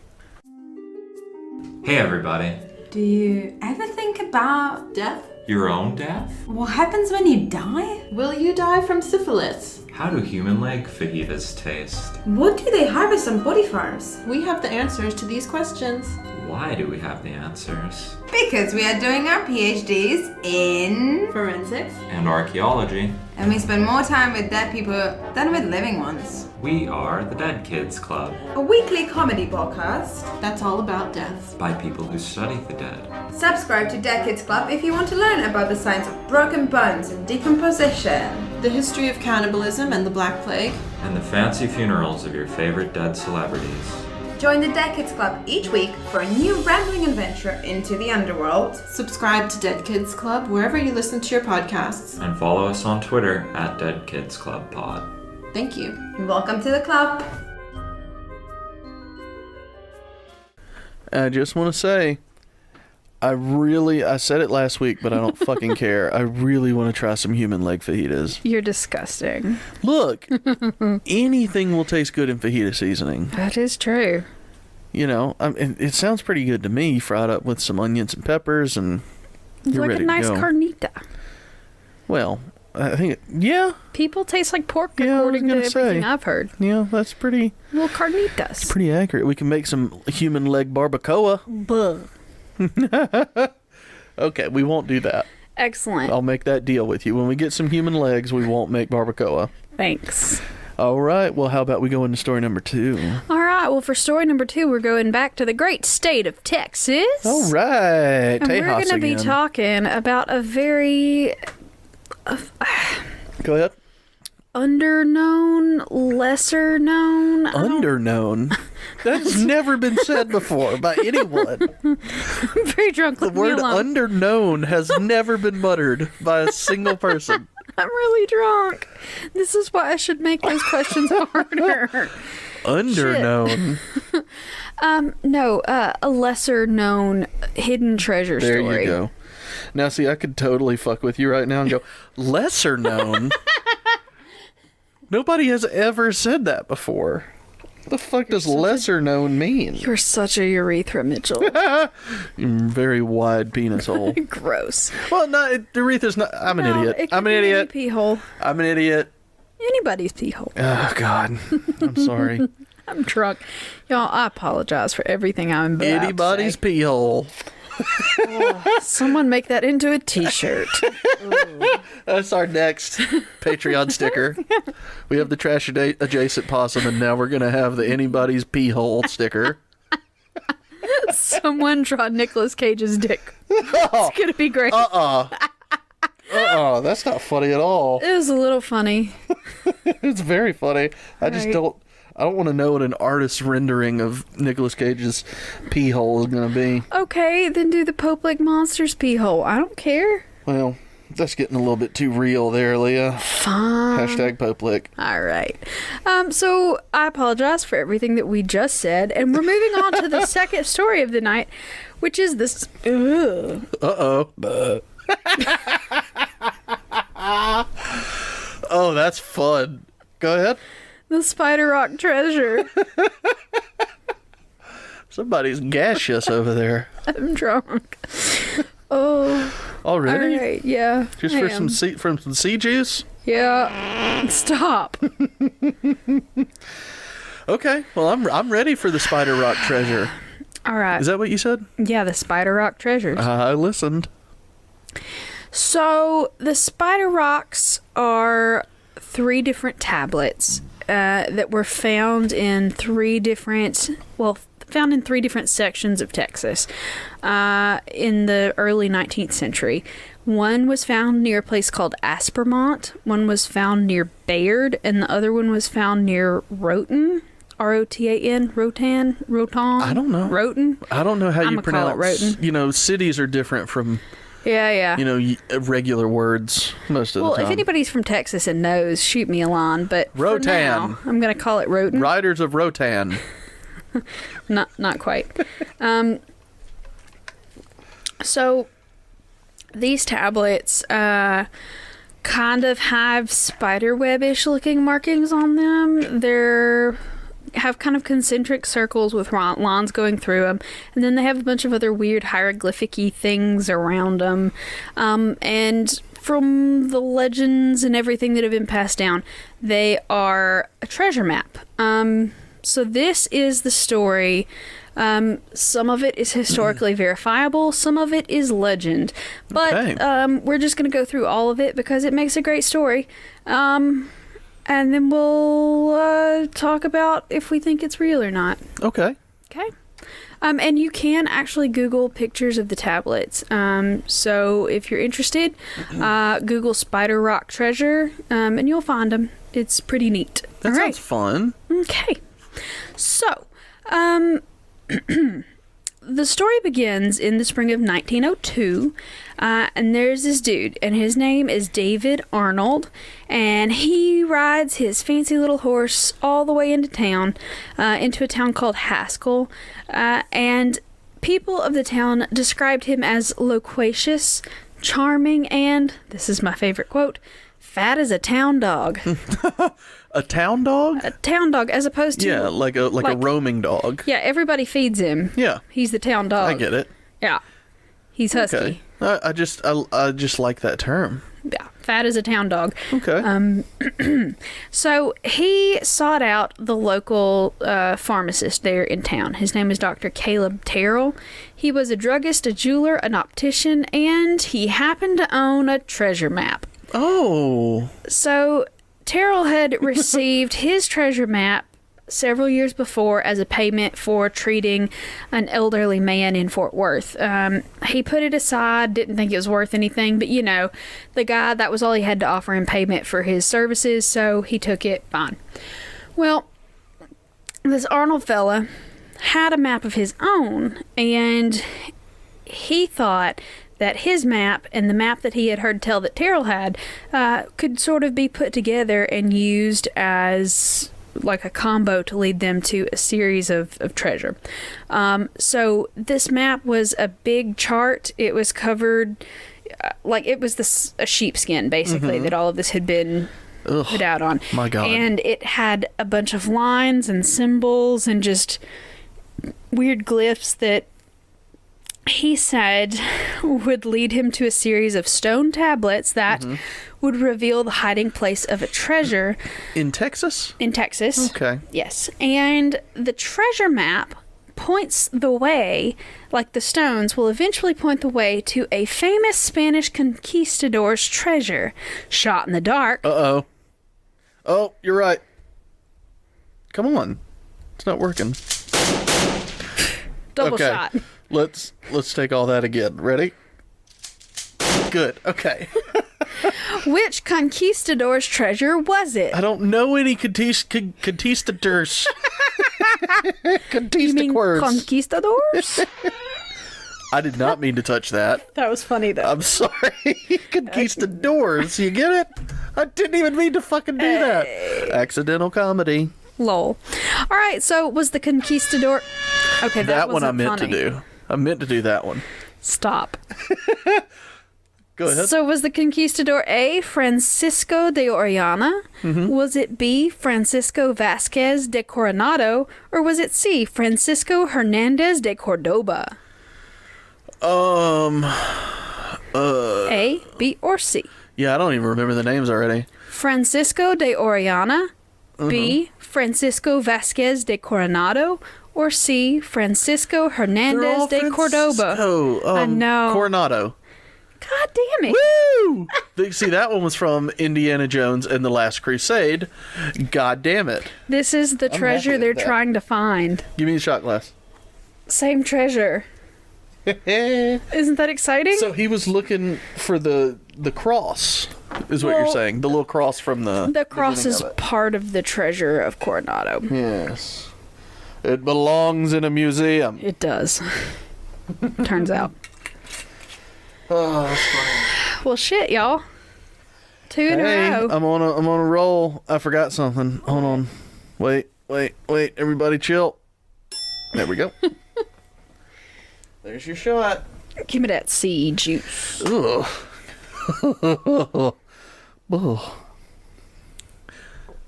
Hey everybody. Do you ever think about Death? Your own death? what happens when you die? Will you die from syphilis? How do human leg fajitas taste? What do they harvest on body farms? We have the answers to these questions. Why do we have the answers? Because we are doing our PhDs in... Forensics? And archaeology. And we spend more time with dead people than with living ones. We are the Dead Kids Club, A weekly comedy podcast. That's all about death. by people who study the dead. Subscribe to Dead Kids Club if you want to learn about the science of broken bones and decomposition. The history of cannibalism and the Black Plague. And the fancy funerals of your favorite dead celebrities. Join the Dead Kids Club each week for a new rambling adventure into the underworld. Subscribe to Dead Kids Club wherever you listen to your podcasts. And follow us on Twitter at Dead Kids Club Pod. Thank you. Welcome to the club. I just want to say, I said it last week, but I don't fucking care. I really want to try some human leg fajitas. You're disgusting. Look, anything will taste good in fajita seasoning. That is true. You know, it sounds pretty good to me, fried up with some onions and peppers, and It's you're like ready a nice to go. carnita. Well, I think, yeah, People taste like pork Yeah, I was according to gonna say. everything I've heard. that's pretty Well, carnitas. pretty accurate. We can make some human leg barbacoa. Buh. Okay, we won't do that. Excellent. I'll make that deal with you. When we get some human legs, we won't make barbacoa. Thanks. All right. Well, how about we go into story number 2? All right. Well, for story number 2, we're going back to the great state of Texas. All right. And we're Tejas going to be again. talking about a very Go ahead. underknown, lesser known. Underknown. That's never been said before by anyone. I'm very drunk. The Leave me word alone. underknown has never been muttered by a single person. I'm really drunk. This is why I should make those questions harder. Underknown. No, a lesser known hidden treasure There story. you go. Now, see, I could totally fuck with you right now and go, lesser known? Nobody has ever said that before. What the fuck does lesser known mean? You're such a urethra, Mitchell. Very wide penis hole. Gross. Well, no, urethra's not. I'm an idiot. It could I'm an be any idiot. pee hole. I'm an idiot. Anybody's pee hole. Oh, God. I'm sorry. I'm drunk. Y'all, I apologize for everything I'm about Anybody's to pee hole. say. Someone make that into a t-shirt. That's our next Patreon sticker. We have the trash adjacent possum, and now we're going to have the anybody's pee hole sticker. Someone draw Nicolas Cage's dick. It's going to be great. That's not funny at all. It was a little funny. It's very funny. I just Right. I don't want to know what an artist's rendering of Nicolas Cage's pee hole is going to be. Okay, then do the Popelick Monster's pee hole. I don't care. Well, that's getting a little bit too real there, Leah. Fine. Hashtag Popelick. All right. So I apologize for everything that we just said, and we're moving on to the second story of the night, which is this. Ugh. Uh-oh. Oh, that's fun. Go ahead. The Spider Rock treasure. Somebody's gaseous over there. I'm drunk. Oh. Already? All right. Yeah. Just I for am. some Seajuice? Yeah. Stop. Okay. Well, I'm ready for the Spider Rock treasure. All right. Is that what you said? Yeah, the Spider Rock treasures. I listened. So the Spider Rocks are 3 different tablets that were found in 3 different sections of Texas in the early 19th century. One was found near a place called Aspermont, one was found near Bayard, and the other one was found near Rotan. Rotan? Rotan? I don't know. Rotan? I don't know how you I'ma call it pronounce. Rotan. You know, cities are different from Yeah. Regular words most of the time. Well, if anybody's from Texas and knows, shoot me a line. But for Rotan. now, I'm going to call it Rotan. Riders of Rotan. Not quite. So these tablets kind of have spiderweb-ish looking markings on them. They're have kind of concentric circles with lines going through them, and then they have a bunch of other weird hieroglyphic-y things around them. And from the legends and everything that have been passed down, they are a treasure map. So this is the story. Some of it is historically verifiable, some of it is legend. But Okay. We're just going to go through all of it because it makes a great story. And then we'll talk about if we think it's real or not. Okay. Okay. And you can actually Google pictures of the tablets. So if you're interested, Google Spider Rock Treasure, and you'll find them. It's pretty neat. That sounds fun. Okay. So, the story begins in the spring of 1902, and there's this dude, and his name is David Arnold, and he rides his fancy little horse all the way into town, into a town called Haskell, and people of the town described him as loquacious, charming, and, this is my favorite quote, fat as a town dog. A town dog? A town dog, as opposed to... Yeah, like a roaming dog. Yeah, everybody feeds him. Yeah. He's the town dog. I get it. Yeah. He's husky. Okay. I just like that term. Yeah, fat as a town dog. Okay. So he sought out the local pharmacist there in town. His name is Dr. Caleb Terrell. He was a druggist, a jeweler, an optician, and he happened to own a treasure map. Oh. So Terrell had received his treasure map several years before as a payment for treating an elderly man in Fort Worth. He put it aside, didn't think it was worth anything, but the guy, that was all he had to offer in payment for his services, so he took it, fine. Well, this Arnold fella had a map of his own, and he thought that his map and the map that he had heard tell that Terrell had could sort of be put together and used as like a combo to lead them to a series of treasure. So this map was a big chart. It was covered, it was a sheepskin, basically, that all of this had been put out on. My God. And it had a bunch of lines and symbols and just weird glyphs that he said would lead him to a series of stone tablets that would reveal the hiding place of a treasure. In Texas? In Texas. Okay. Yes. And the treasure map points the way, like the stones, will eventually point the way to a famous Spanish conquistador's treasure, shot in the dark. Uh-oh. Oh, you're right. Come on. It's not working. Double okay. shot. Let's take all that again. Ready? Good. Okay. Which conquistador's treasure was it? I don't know any conquistadors. You mean Conquistadors. conquistadors? I did not mean to touch that. That was funny, though. I'm sorry. Conquistadors. You get it? I didn't even mean to fucking do that. Accidental comedy. Lol. All right, so was the conquistador... Okay, That one I wasn't meant funny. to do. I meant to do that one. Stop. Go ahead. So was the conquistador A, Francisco de Orellana? Was it B, Francisco Vasquez de Coronado? Or was it C, Francisco Hernandez de Cordoba? A, B, or C? Yeah, I don't even remember the names already. Francisco de Orellana, B, Francisco Vasquez de Coronado, or C, Francisco Hernandez de Cordoba? I know. Coronado. God damn it. Woo! See, that one was from Indiana Jones and the Last Crusade. God damn it. This is the treasure happy they're with that. trying to find. Give me a shot glass. Same treasure. Isn't that exciting? So he was looking for the cross, is what you're Well, saying. The little cross from the cross beginning is of it. part of the treasure of Coronado. Yes. It belongs in a museum. It does. Turns out. Oh, that's funny. Well, shit, y'all. 2 in a row. I'm on a roll. I forgot something. Hold on. Wait. Everybody chill. There we go. There's your shot. Give me that Seajuice. Ugh. Ugh.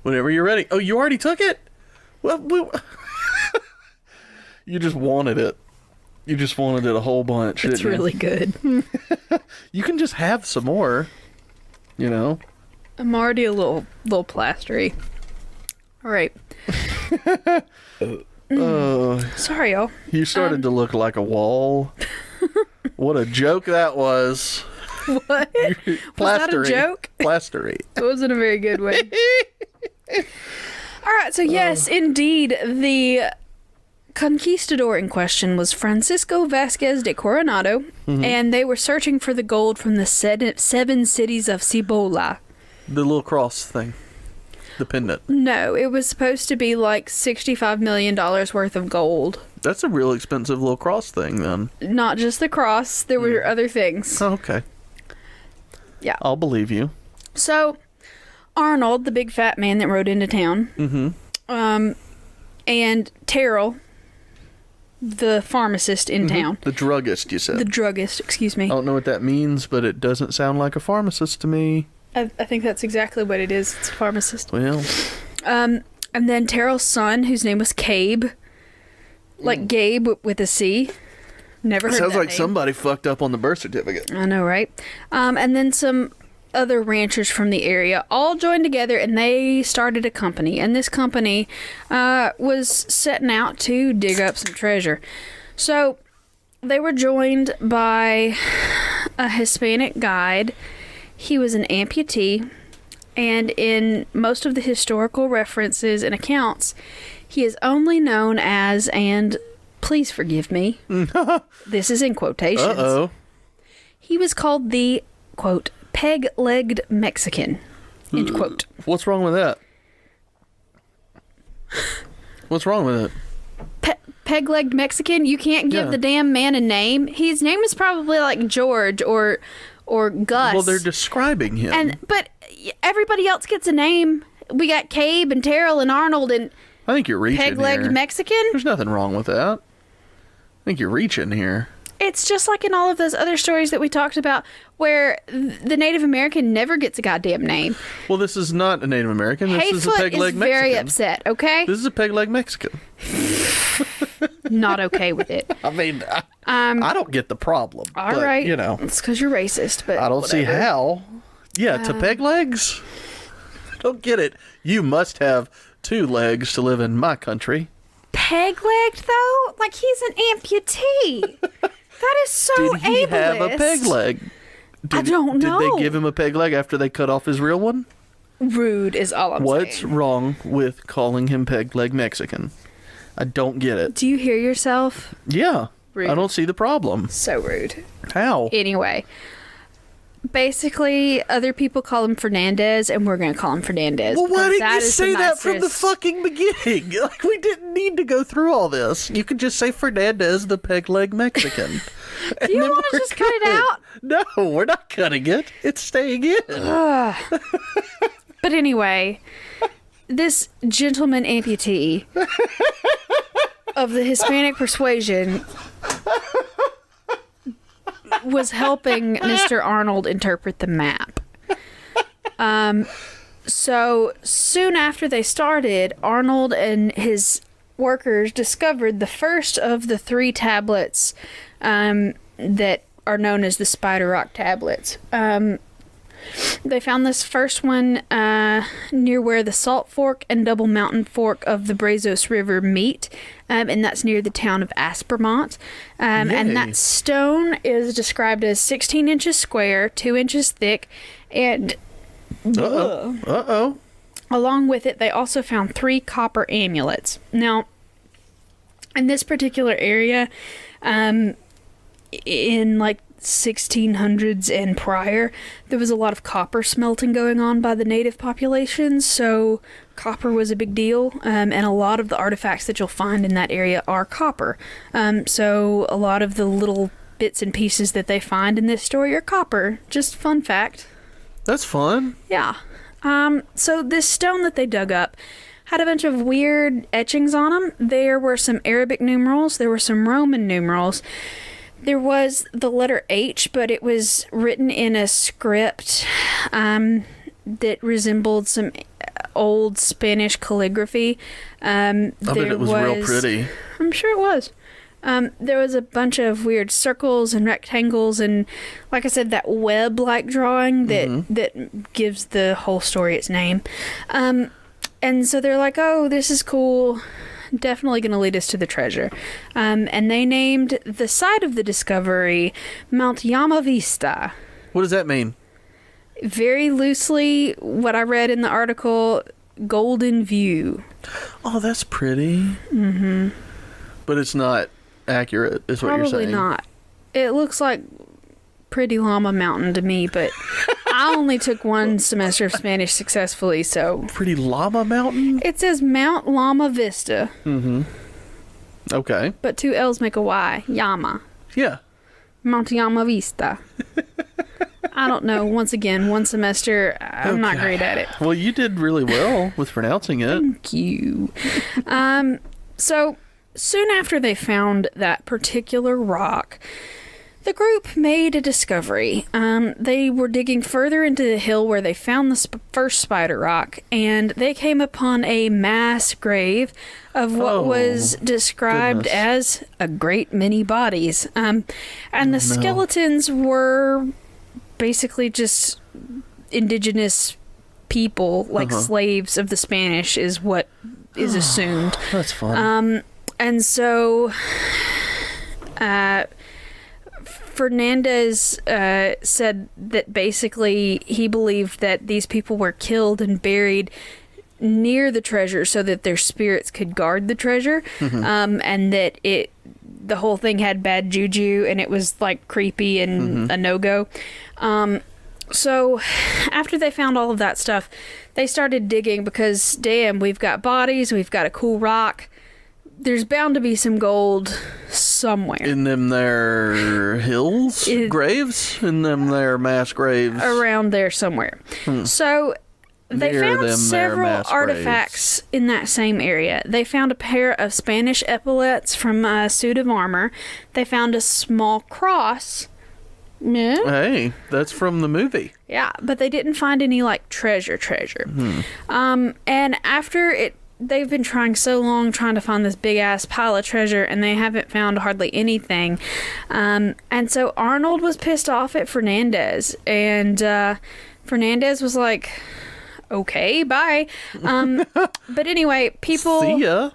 Whenever you're ready. Oh, you already took it? Well, you just wanted it. You just wanted it a whole bunch. It's really good. You can just have some more. You know? I'm already a little plastery. All right. Sorry, y'all. You started to look like a wall. What a joke that was. What? Was that a joke? Plastery. It wasn't a very good one. All right, so yes, indeed, the conquistador in question was Francisco Vasquez de Coronado, and they were searching for the gold from the 7 cities of Cibola. The little cross thing. The pendant. No, it was supposed to be like $65 million worth of gold. That's a real expensive little cross thing, then. Not just the cross, there were other things. Oh, okay. Yeah. I'll believe you. So, Arnold, the big fat man that rode into town, and Terrell, the pharmacist in town. The druggist, you said. The druggist, excuse me. I don't know what that means, but it doesn't sound like a pharmacist to me. I think that's exactly what it is. It's a pharmacist. Well. And then Terrell's son, whose name was Cabe. Like Gabe with a C. Never heard Sounds that like name. somebody fucked up on the birth certificate. I know, right? And then some other ranchers from the area all joined together and they started a company. And this company was setting out to dig up some treasure. So they were joined by a Hispanic guide. He was an amputee, and in most of the historical references and accounts, he is only known as, and please forgive me, this is in quotations. Uh-oh. He was called the, quote, peg-legged Mexican, end quote. What's wrong with that? What's wrong with it? Peg-legged Mexican? You can't give the damn man a name? His name is probably like George or Gus. Well, they're describing him. But everybody else gets a name. We got Cabe and Terrell and Arnold and I think you're reaching peg-legged here. Mexican. There's nothing wrong with that. I think you're reaching here. It's just like in all of those other stories that we talked about where the Native American never gets a goddamn name. Well, this is not a Native American. This is a Hayfoot peg-leg is Mexican. very upset, okay? This is a peg-leg Mexican. Not okay with it. I mean, I don't get the problem. All but, right. You know. It's because you're racist, but I don't see whatever. how. Yeah, to peg legs? I don't get it. You must have 2 legs to live in my country. Peg-legged, though? Like, he's an amputee. That is so Did he have a ableist. peg leg? I don't know. Did they give him a peg leg after they cut off his real one? Rude is all I'm What's saying. wrong with calling him peg leg Mexican? I don't get it. Do you hear yourself? Yeah. Rude. I don't see the problem. So rude. How? Anyway, basically, other people call him Fernandez, and we're going to call him Fernandez. Well, why because didn't you is say that from the nicest- fucking beginning? Like, we didn't need to go through all this. You could just say Fernandez, the peg leg Mexican. Do you want to just cut it out? No, we're not cutting it. It's staying in. But anyway, this gentleman amputee of the Hispanic persuasion was helping Mr. Arnold interpret the map. So soon after they started, Arnold and his workers discovered the first of the 3 tablets that are known as the Spider Rock tablets. They found this first one near where the Salt Fork and Double Mountain Fork of the Brazos River meet, and that's near the town of Aspermont. And that stone is described as 16 inches square, 2 inches thick, and along with it, they also found 3 copper amulets. Now, in this particular area, in like 1600s and prior, there was a lot of copper smelting going on by the native populations, so copper was a big deal, and a lot of the artifacts that you'll find in that area are copper. So a lot of the little bits and pieces that they find in this story are copper. Just fun fact. That's fun. Yeah. So this stone that they dug up had a bunch of weird etchings on them. There were some Arabic numerals. There were some Roman numerals. There was the letter H, but it was written in a script that resembled some old Spanish calligraphy. I bet it was real pretty. I'm sure it was. There was a bunch of weird circles and rectangles and, like I said, that web-like drawing that gives the whole story its name. And so they're like, oh, this is cool. Definitely going to lead us to the treasure. And they named the site of the discovery Mount Llama Vista. What does that mean? Very loosely, what I read in the article, Golden View. Oh, that's pretty. Mm-hmm. But it's not accurate, is what you're saying. Probably not. It looks like Pretty Llama Mountain to me, but I only took one semester of Spanish successfully, so... Pretty Llama Mountain? It says Mount Llama Vista. Mm-hmm. Okay. But 2 L's make a Y. Llama. Yeah. Mount Llama Vista. I don't know. Once again, one semester, I'm not great at it. Well, you did really well with pronouncing it. Thank you. So, soon after they found that particular rock, the group made a discovery. They were digging further into the hill where they found the first spider rock, and they came upon a mass grave of what was described as a great many bodies. And the skeletons were basically just indigenous people, like slaves of the Spanish, is what is assumed. That's fun. And so... Fernandez said that basically he believed that these people were killed and buried near the treasure so that their spirits could guard the treasure, and that the whole thing had bad juju and it was like creepy and a no-go. So after they found all of that stuff, they started digging because, damn, we've got bodies, we've got a cool rock. There's bound to be some gold somewhere. In them there hills? Graves? In them there mass graves? Around there somewhere. So they found several artifacts in that same area. They found a pair of Spanish epaulets from a suit of armor. They found a small cross. Yeah. Hey, that's from the movie. Yeah, but they didn't find any, like, treasure. And after they've been trying so long trying to find this big-ass pile of treasure, and they haven't found hardly anything. And so Arnold was pissed off at Fernandez, and Fernandez was like, okay, bye. But anyway, See ya.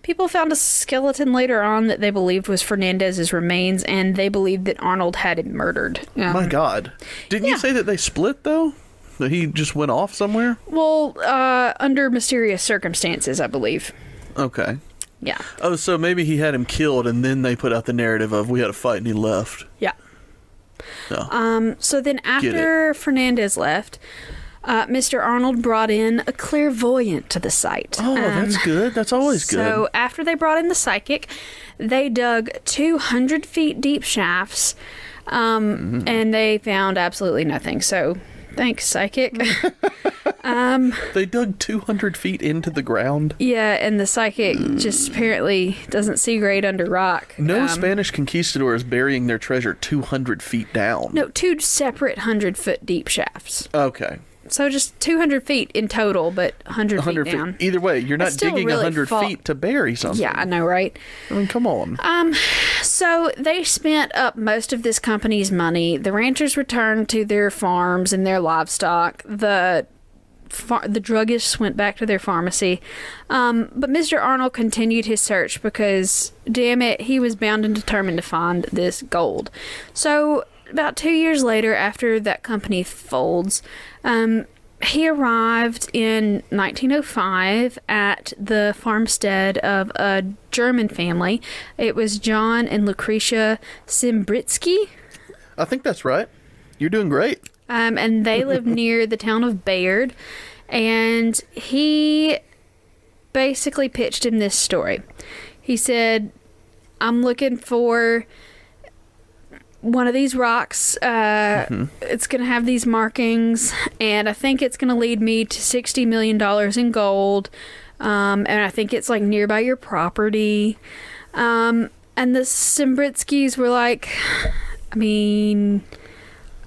People found a skeleton later on that they believed was Fernandez's remains, and they believed that Arnold had him murdered. My God. Didn't you say that they split, though? That he just went off somewhere? Well, under mysterious circumstances, I believe. Okay. Yeah. Oh, so maybe he had him killed, and then they put out the narrative of we had a fight and he left. Yeah. No. So then after Fernandez left, Mr. Arnold brought in a clairvoyant to the site. Oh, that's good. That's always good. So after they brought in the psychic, they dug 200 feet deep shafts, and they found absolutely nothing. So... thanks, psychic. They dug 200 feet into the ground? Yeah, and the psychic just apparently doesn't see great under rock. No Spanish conquistadors burying their treasure 200 feet down. No, 2 separate 100-foot deep shafts. Okay. So just 200 feet in total, but 100 feet down. Either way, you're not digging really 100 feet to bury something. Yeah, I know, right? I mean, come on. So they spent up most of this company's money. The ranchers returned to their farms and their livestock. The druggists went back to their pharmacy. But Mr. Arnold continued his search because, damn it, he was bound and determined to find this gold. So... about 2 years later, after that company folds, he arrived in 1905 at the farmstead of a German family. It was John and Lucretia Simbritsky. I think that's right. You're doing great. And they lived near the town of Bayard. And he basically pitched him this story. He said, I'm looking for one of these rocks. It's going to have these markings, and I think it's going to lead me to $60 million in gold. And I think it's like nearby your property. And the Simbritsky's were like, I mean,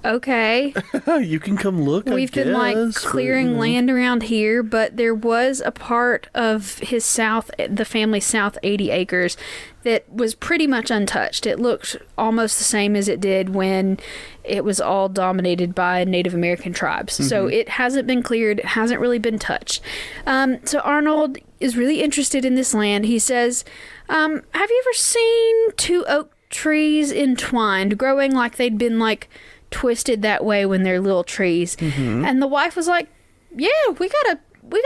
okay. You can come look. We've been like clearing land around here, but there was a part of the family's south 80 acres that was pretty much untouched. It looked almost the same as it did when it was all dominated by Native American tribes. So it hasn't been cleared. It hasn't really been touched. So Arnold is really interested in this land. He says, have you ever seen two oak trees entwined, growing like they'd been like twisted that way when they're little trees? And the wife was like, yeah, we got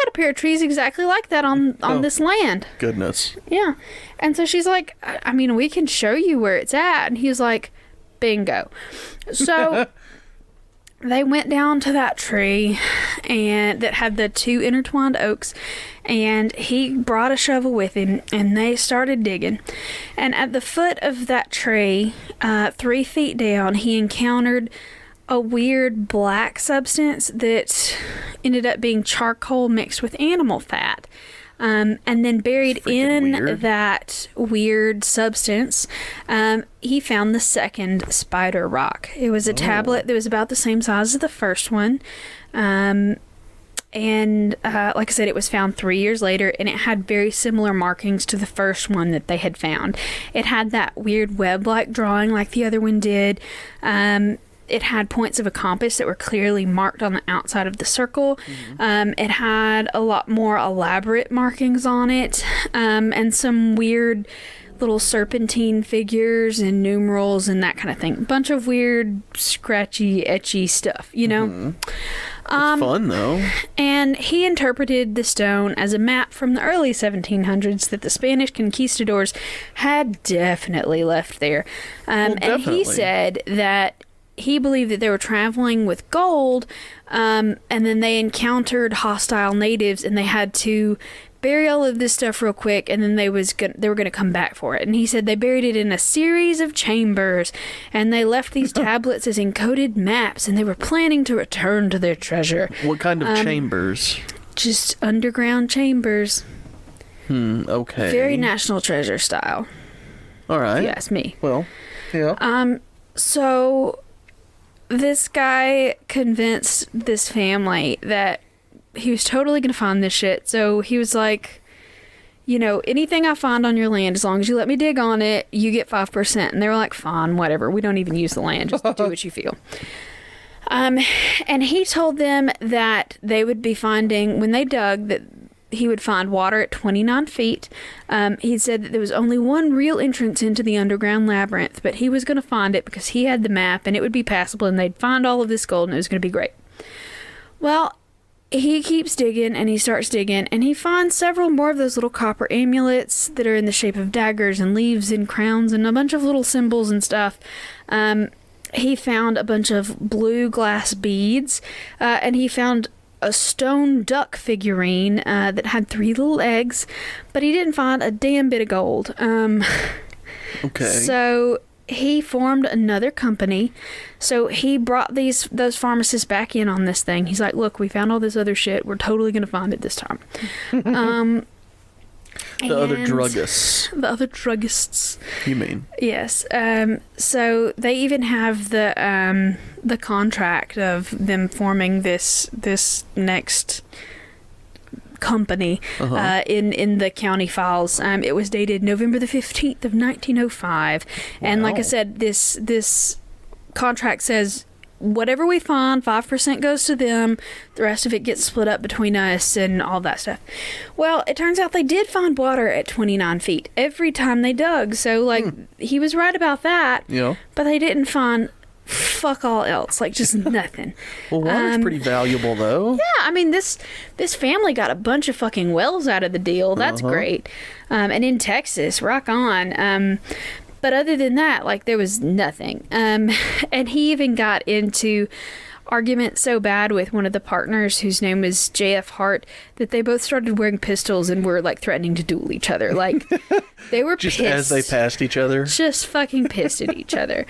a pair of trees exactly like that on this land. Goodness. Yeah. And so she's like, I mean, we can show you where it's at. And he was like, bingo. So they went down to that tree and that had the two intertwined oaks, and he brought a shovel with him, and they started digging. And at the foot of that tree, 3 feet down, he encountered a weird black substance that ended up being charcoal mixed with animal fat. And then buried in that weird substance, he found the second spider rock. It was a tablet that was about the same size as the first one. And like I said, it was found 3 years later, and it had very similar markings to the first one that they had found. It had that weird web-like drawing like the other one did. It had points of a compass that were clearly marked on the outside of the circle. It had a lot more elaborate markings on it, and some weird little serpentine figures and numerals and that kind of thing. A bunch of weird, scratchy, etchy stuff, you know? It's fun, though. And he interpreted the stone as a map from the early 1700s that the Spanish conquistadors had definitely left there. And he said that he believed that they were traveling with gold, and then they encountered hostile natives, and they had to bury all of this stuff real quick, and then they were going to come back for it. And he said they buried it in a series of chambers, and they left these tablets as encoded maps, and they were planning to return to their treasure. What kind of chambers? Just underground chambers. Okay. Very National Treasure style. All right. If you ask me. Well, yeah. So this guy convinced this family that he was totally going to find this shit. So he was like, you know, anything I find on your land, as long as you let me dig on it, you get 5%. And they were like, fine, whatever. We don't even use the land. Just do what you feel. And he told them that they would be finding, when they dug, that he would find water at 29 feet. He said that there was only one real entrance into the underground labyrinth, but he was going to find it because he had the map, and it would be passable, and they'd find all of this gold, and it was going to be great. Well, he keeps digging, and he starts digging, and he finds several more of those little copper amulets that are in the shape of daggers and leaves and crowns and a bunch of little symbols and stuff. He found a bunch of blue glass beads, and he found a stone duck figurine that had 3 little eggs, but he didn't find a damn bit of gold. Okay. So he formed another company. So he brought those pharmacists back in on this thing. He's like, look, we found all this other shit. We're totally going to find it this time. The other druggists. The other druggists. You mean? Yes. So they even have the contract of them forming this next company in the county files. It was dated November the 15th of 1905. And like I said, this contract says whatever we find, 5% goes to them. The rest of it gets split up between us and all that stuff. Well, it turns out they did find water at 29 feet every time they dug. So, like, he was right about that. Yeah. But they didn't find fuck all else. Like, just nothing. Well, water's pretty valuable, though. Yeah, I mean, this family got a bunch of fucking wells out of the deal. That's great. And in Texas, rock on. But other than that, like, there was nothing. And he even got into argument so bad with one of the partners, whose name was J.F. Hart, that they both started wearing pistols and were like threatening to duel each other. Like, they were just pissed. as they passed each other. Just fucking pissed at each other.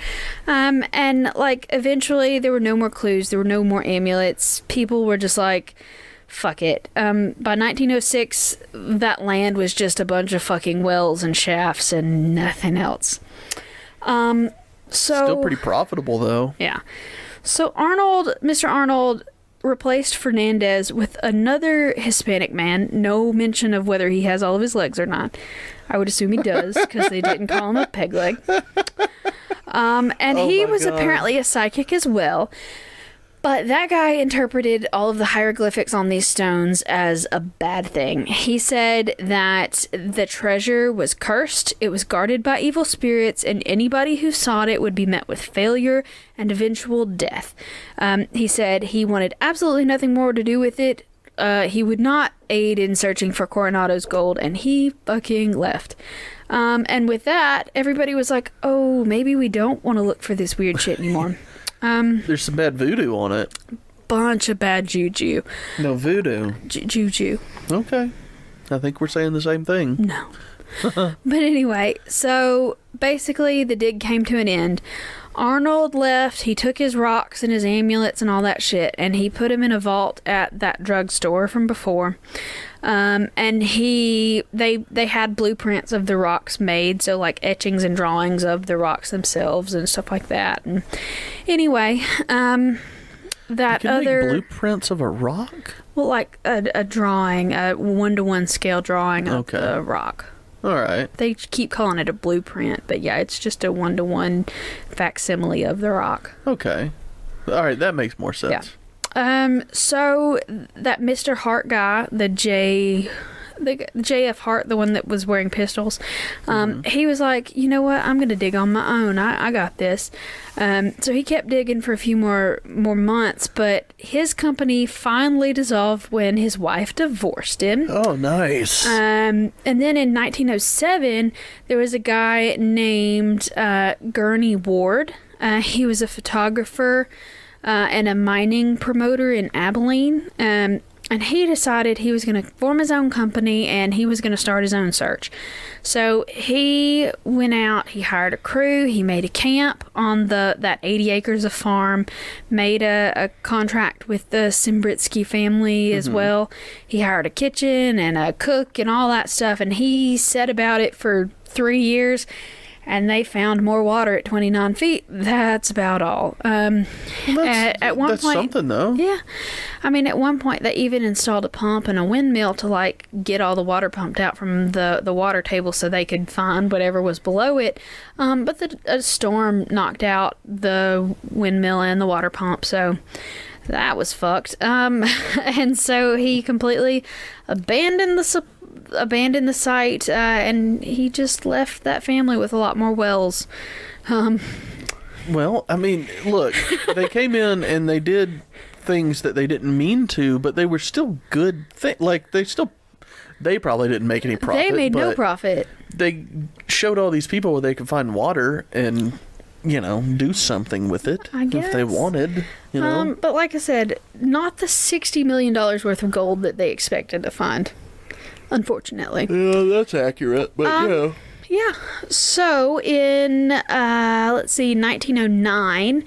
And like, eventually there were no more clues. There were no more amulets. People were just like, fuck it. By 1906, that land was just a bunch of fucking wells and shafts and nothing else. Still pretty profitable, though. Yeah. So Mr. Arnold replaced Fernandez with another Hispanic man. No mention of whether he has all of his legs or not. I would assume he does, because they didn't call him a peg leg. And he was apparently a psychic as well. But that guy interpreted all of the hieroglyphics on these stones as a bad thing. He said that the treasure was cursed, it was guarded by evil spirits, and anybody who sought it would be met with failure and eventual death. He said he wanted absolutely nothing more to do with it. He would not aid in searching for Coronado's gold, and he fucking left. And with that, everybody was like, oh, maybe we don't want to look for this weird shit anymore. There's some bad voodoo on it. Bunch of bad juju. No voodoo. Juju. Okay. I think we're saying the same thing. No. But anyway, so basically the dig came to an end. Arnold left. He took his rocks and his amulets and all that shit, and he put them in a vault at that drugstore from before. And they had blueprints of the rocks made, so like etchings and drawings of the rocks themselves and stuff like that. And anyway, that you can other make blueprints of a rock? Well, like a drawing, a 1-to-1 scale drawing of the rock. All right. They keep calling it a blueprint, but yeah, it's just a 1-to-1 facsimile of the rock. Okay. All right, that makes more sense. Yeah. So that Mr. Hart guy, the J.F. Hart, the one that was wearing pistols, he was like, you know what, I'm going to dig on my own. I got this. So he kept digging for a few more months, but his company finally dissolved when his wife divorced him. Oh, nice. And then in 1907, there was a guy named Gurney Ward. He was a photographer and a mining promoter in Abilene. And he decided he was going to form his own company and he was going to start his own search. So he went out, he hired a crew, he made a camp on that 80 acres of farm, made a contract with the Simbritsky family as well. He hired a kitchen and a cook and all that stuff, and he set about it for 3 years. And they found more water at 29 feet. That's about all. At one that's point, something, though. Yeah. I mean, at one point, they even installed a pump and a windmill to, like, get all the water pumped out from the water table so they could find whatever was below it. But a storm knocked out the windmill and the water pump, so that was fucked. And so he completely abandoned the site, and he just left that family with a lot more wells. Well, I mean, look, they came in and they did things that they didn't mean to, but they were still good things. Like, they probably didn't make any profit. They made no profit. They showed all these people where they could find water and, do something with it. I guess. If they wanted, But like I said, not the $60 million worth of gold that they expected to find. Unfortunately. Yeah, that's accurate, but yeah. So in 1909,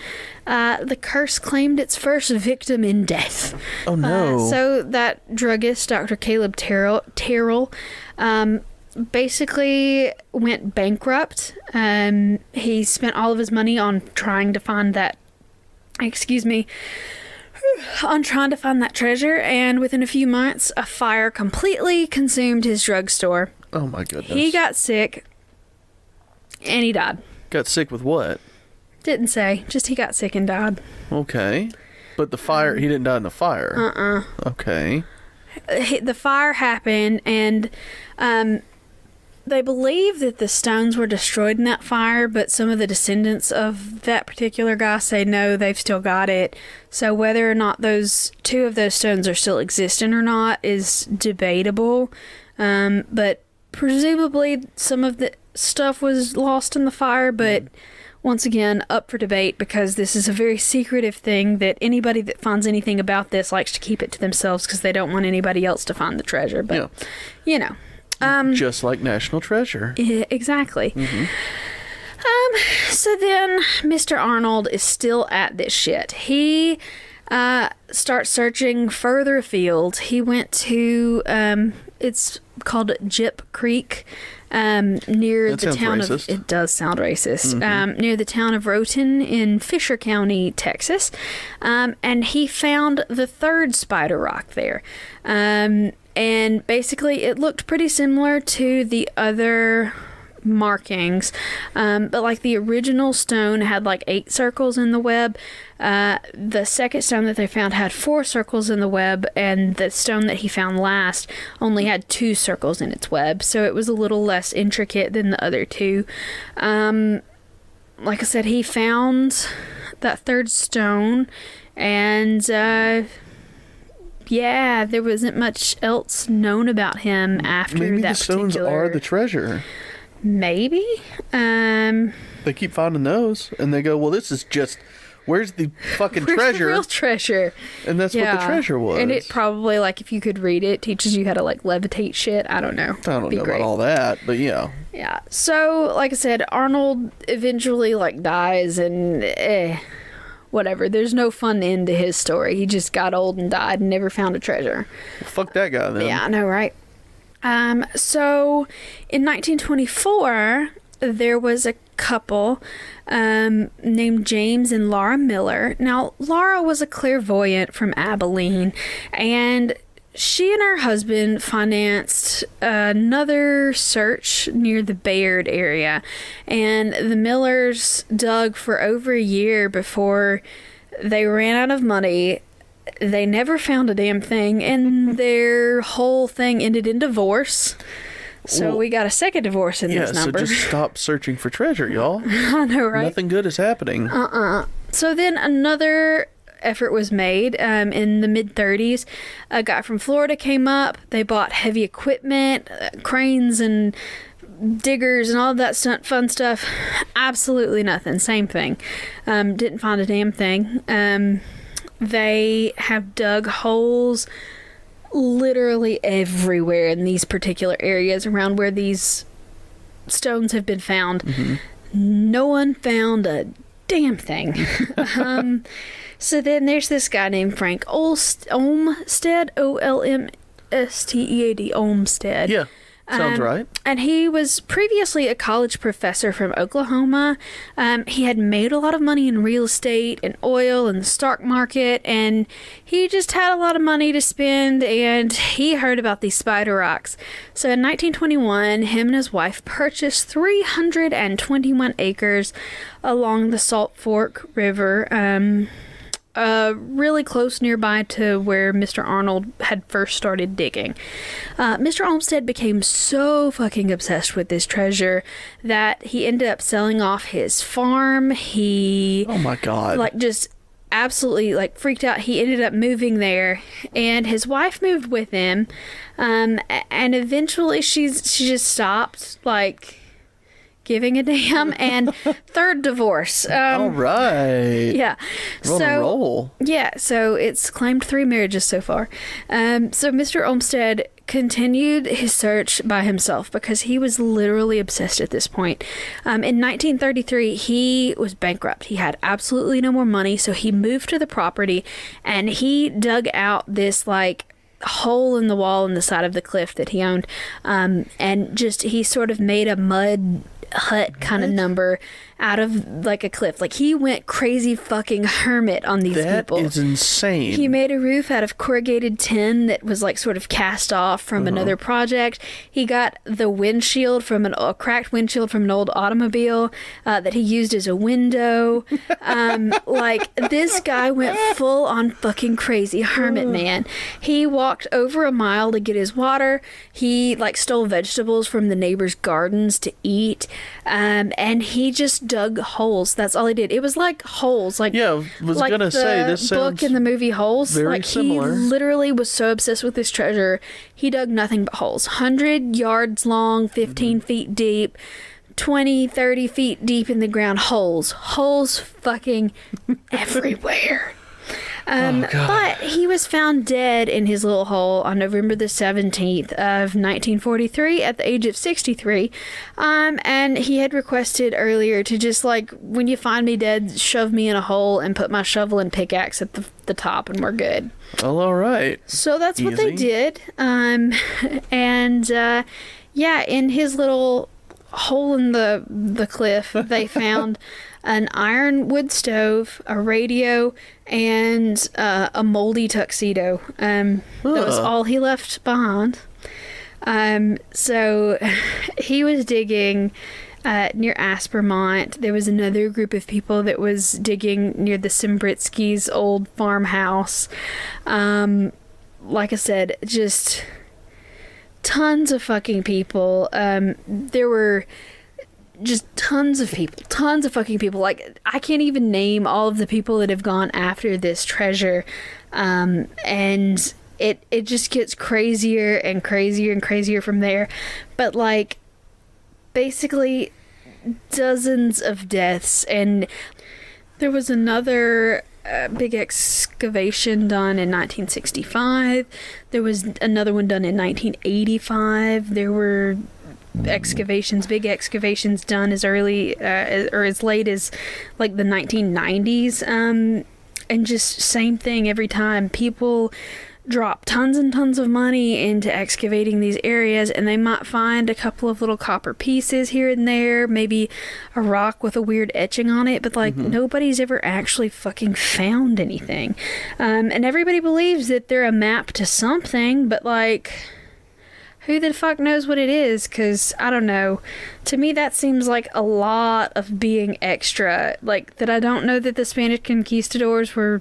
the curse claimed its first victim in death. Oh no! So that druggist, Dr. Caleb Terrell, basically went bankrupt. He spent all of his money on trying to find that. On trying to find that treasure, and within a few months, a fire completely consumed his drugstore. Oh my goodness. He got sick, and he died. Got sick with what? Didn't say. Just he got sick and died. Okay. But the fire, he didn't die in the fire. Okay. The fire happened, and they believe that the stones were destroyed in that fire, but some of the descendants of that particular guy say no, they've still got it. So whether or not two of those stones are still existent or not is debatable. But presumably some of the stuff was lost in the fire, but once again, up for debate because this is a very secretive thing that anybody that finds anything about this likes to keep it to themselves because they don't want anybody else to find the treasure. But, you know. Just like National Treasure. Yeah, exactly. So then Mr. Arnold is still at this shit. He starts searching further afield. He went to, it's called Gyp Creek, near That the sounds town racist. of, it does sound racist, near the town of Roten in Fisher County, Texas. And he found the third spider rock there. And basically it looked pretty similar to the other markings, but like the original stone had like 8 circles in the web. The second stone that they found had 4 circles in the web, and the stone that he found last only had 2 circles in its web, so it was a little less intricate than the other 2. Like I said, he found that third stone, and yeah, there wasn't much else known about him after Maybe that the stones particular... are the treasure. Maybe. They keep finding those, and they go, well, this is just... Where's the fucking Where's treasure? the real treasure? And that's what the treasure was. And it probably, like, if you could read it, teaches you how to, like, levitate shit. I don't know. I don't know about all that, but yeah. Yeah. So, like I said, Arnold eventually, like, dies and whatever. There's no fun end to his story. He just got old and died and never found a treasure. Well, fuck that guy then. Yeah, I know, right? So in 1924, there was a couple named James and Laura Miller. Now, Laura was a clairvoyant from Abilene, and she and her husband financed another search near the Bayard area, and the Millers dug for over a year before they ran out of money. They never found a damn thing, and their whole thing ended in divorce. So Well, we got a second divorce in this number. So just stop searching for treasure, y'all. I know, right? Nothing good is happening. So then another effort was made in the mid-30s. A guy from Florida came up. They bought heavy equipment, cranes and diggers and all that fun stuff. Absolutely nothing. Same thing. Didn't find a damn thing. They have dug holes literally everywhere in these particular areas around where these stones have been found. No one found a damn thing. So then there's this guy named Frank Olmsted, Olmstead, Olmsted. Yeah, sounds right. And he was previously a college professor from Oklahoma. He had made a lot of money in real estate and oil and the stock market, and he just had a lot of money to spend, and he heard about these spider rocks. So in 1921, him and his wife purchased 321 acres along the Salt Fork River, really close nearby to where Mr. Arnold had first started digging. Mr. Olmsted became so fucking obsessed with this treasure that he ended up selling off his farm. He... Oh my God. Like, just absolutely, like, freaked out. He ended up moving there, and his wife moved with him, and eventually she just stopped, like... giving a damn. And third divorce. All right. Yeah. We're on a roll. Yeah, so it's claimed 3 marriages so far. So Mr. Olmsted continued his search by himself because he was literally obsessed at this point. In 1933, he was bankrupt. He had absolutely no more money, so he moved to the property and he dug out this, like, hole in the wall in the side of the cliff that he owned, and just he sort of made a mud hut kind of number out of, like, a cliff. Like, he went crazy fucking hermit on these people. That is insane. He made a roof out of corrugated tin that was, like, sort of cast off from another project. He got the windshield from a cracked windshield from an old automobile that he used as a window. Like, this guy went full on fucking crazy hermit man. He walked over a mile to get his water. He, like, stole vegetables from the neighbors' gardens to eat. And he just dug holes. That's all he did. It was like holes. Like, yeah, I was like gonna say, this book sounds in the movie Holes. very Like, similar. he literally was so obsessed with this treasure. He dug nothing but holes. 100 yards long, 15 feet deep. 20, 30 feet deep in the ground. Holes fucking everywhere. But he was found dead in his little hole on November the 17th of 1943 at the age of 63. And he had requested earlier to just, like, when you find me dead, shove me in a hole and put my shovel and pickaxe at the top and we're good. Well, all right. So that's what they did. Yeah, in his little hole in the cliff, they found an iron wood stove, a radio, and a moldy tuxedo. That was all he left behind. So he was digging near Aspermont. There was another group of people that was digging near the Simbritsky's old farmhouse. Like I said, just tons of fucking people. There were just tons of fucking people. Like, I can't even name all of the people that have gone after this treasure. And it just gets crazier and crazier and crazier from there. But, like, basically dozens of deaths. And there was another big excavation done in 1965. There was another one done in 1985. There were big excavations done as early or as late as like the 1990s. And just same thing every time. People drop tons and tons of money into excavating these areas, and they might find a couple of little copper pieces here and there, maybe a rock with a weird etching on it, but like nobody's ever actually fucking found anything. And everybody believes that they're a map to something, but like, who the fuck knows what it is? Because I don't know. To me, that seems like a lot of being extra. Like, that I don't know that the Spanish conquistadors were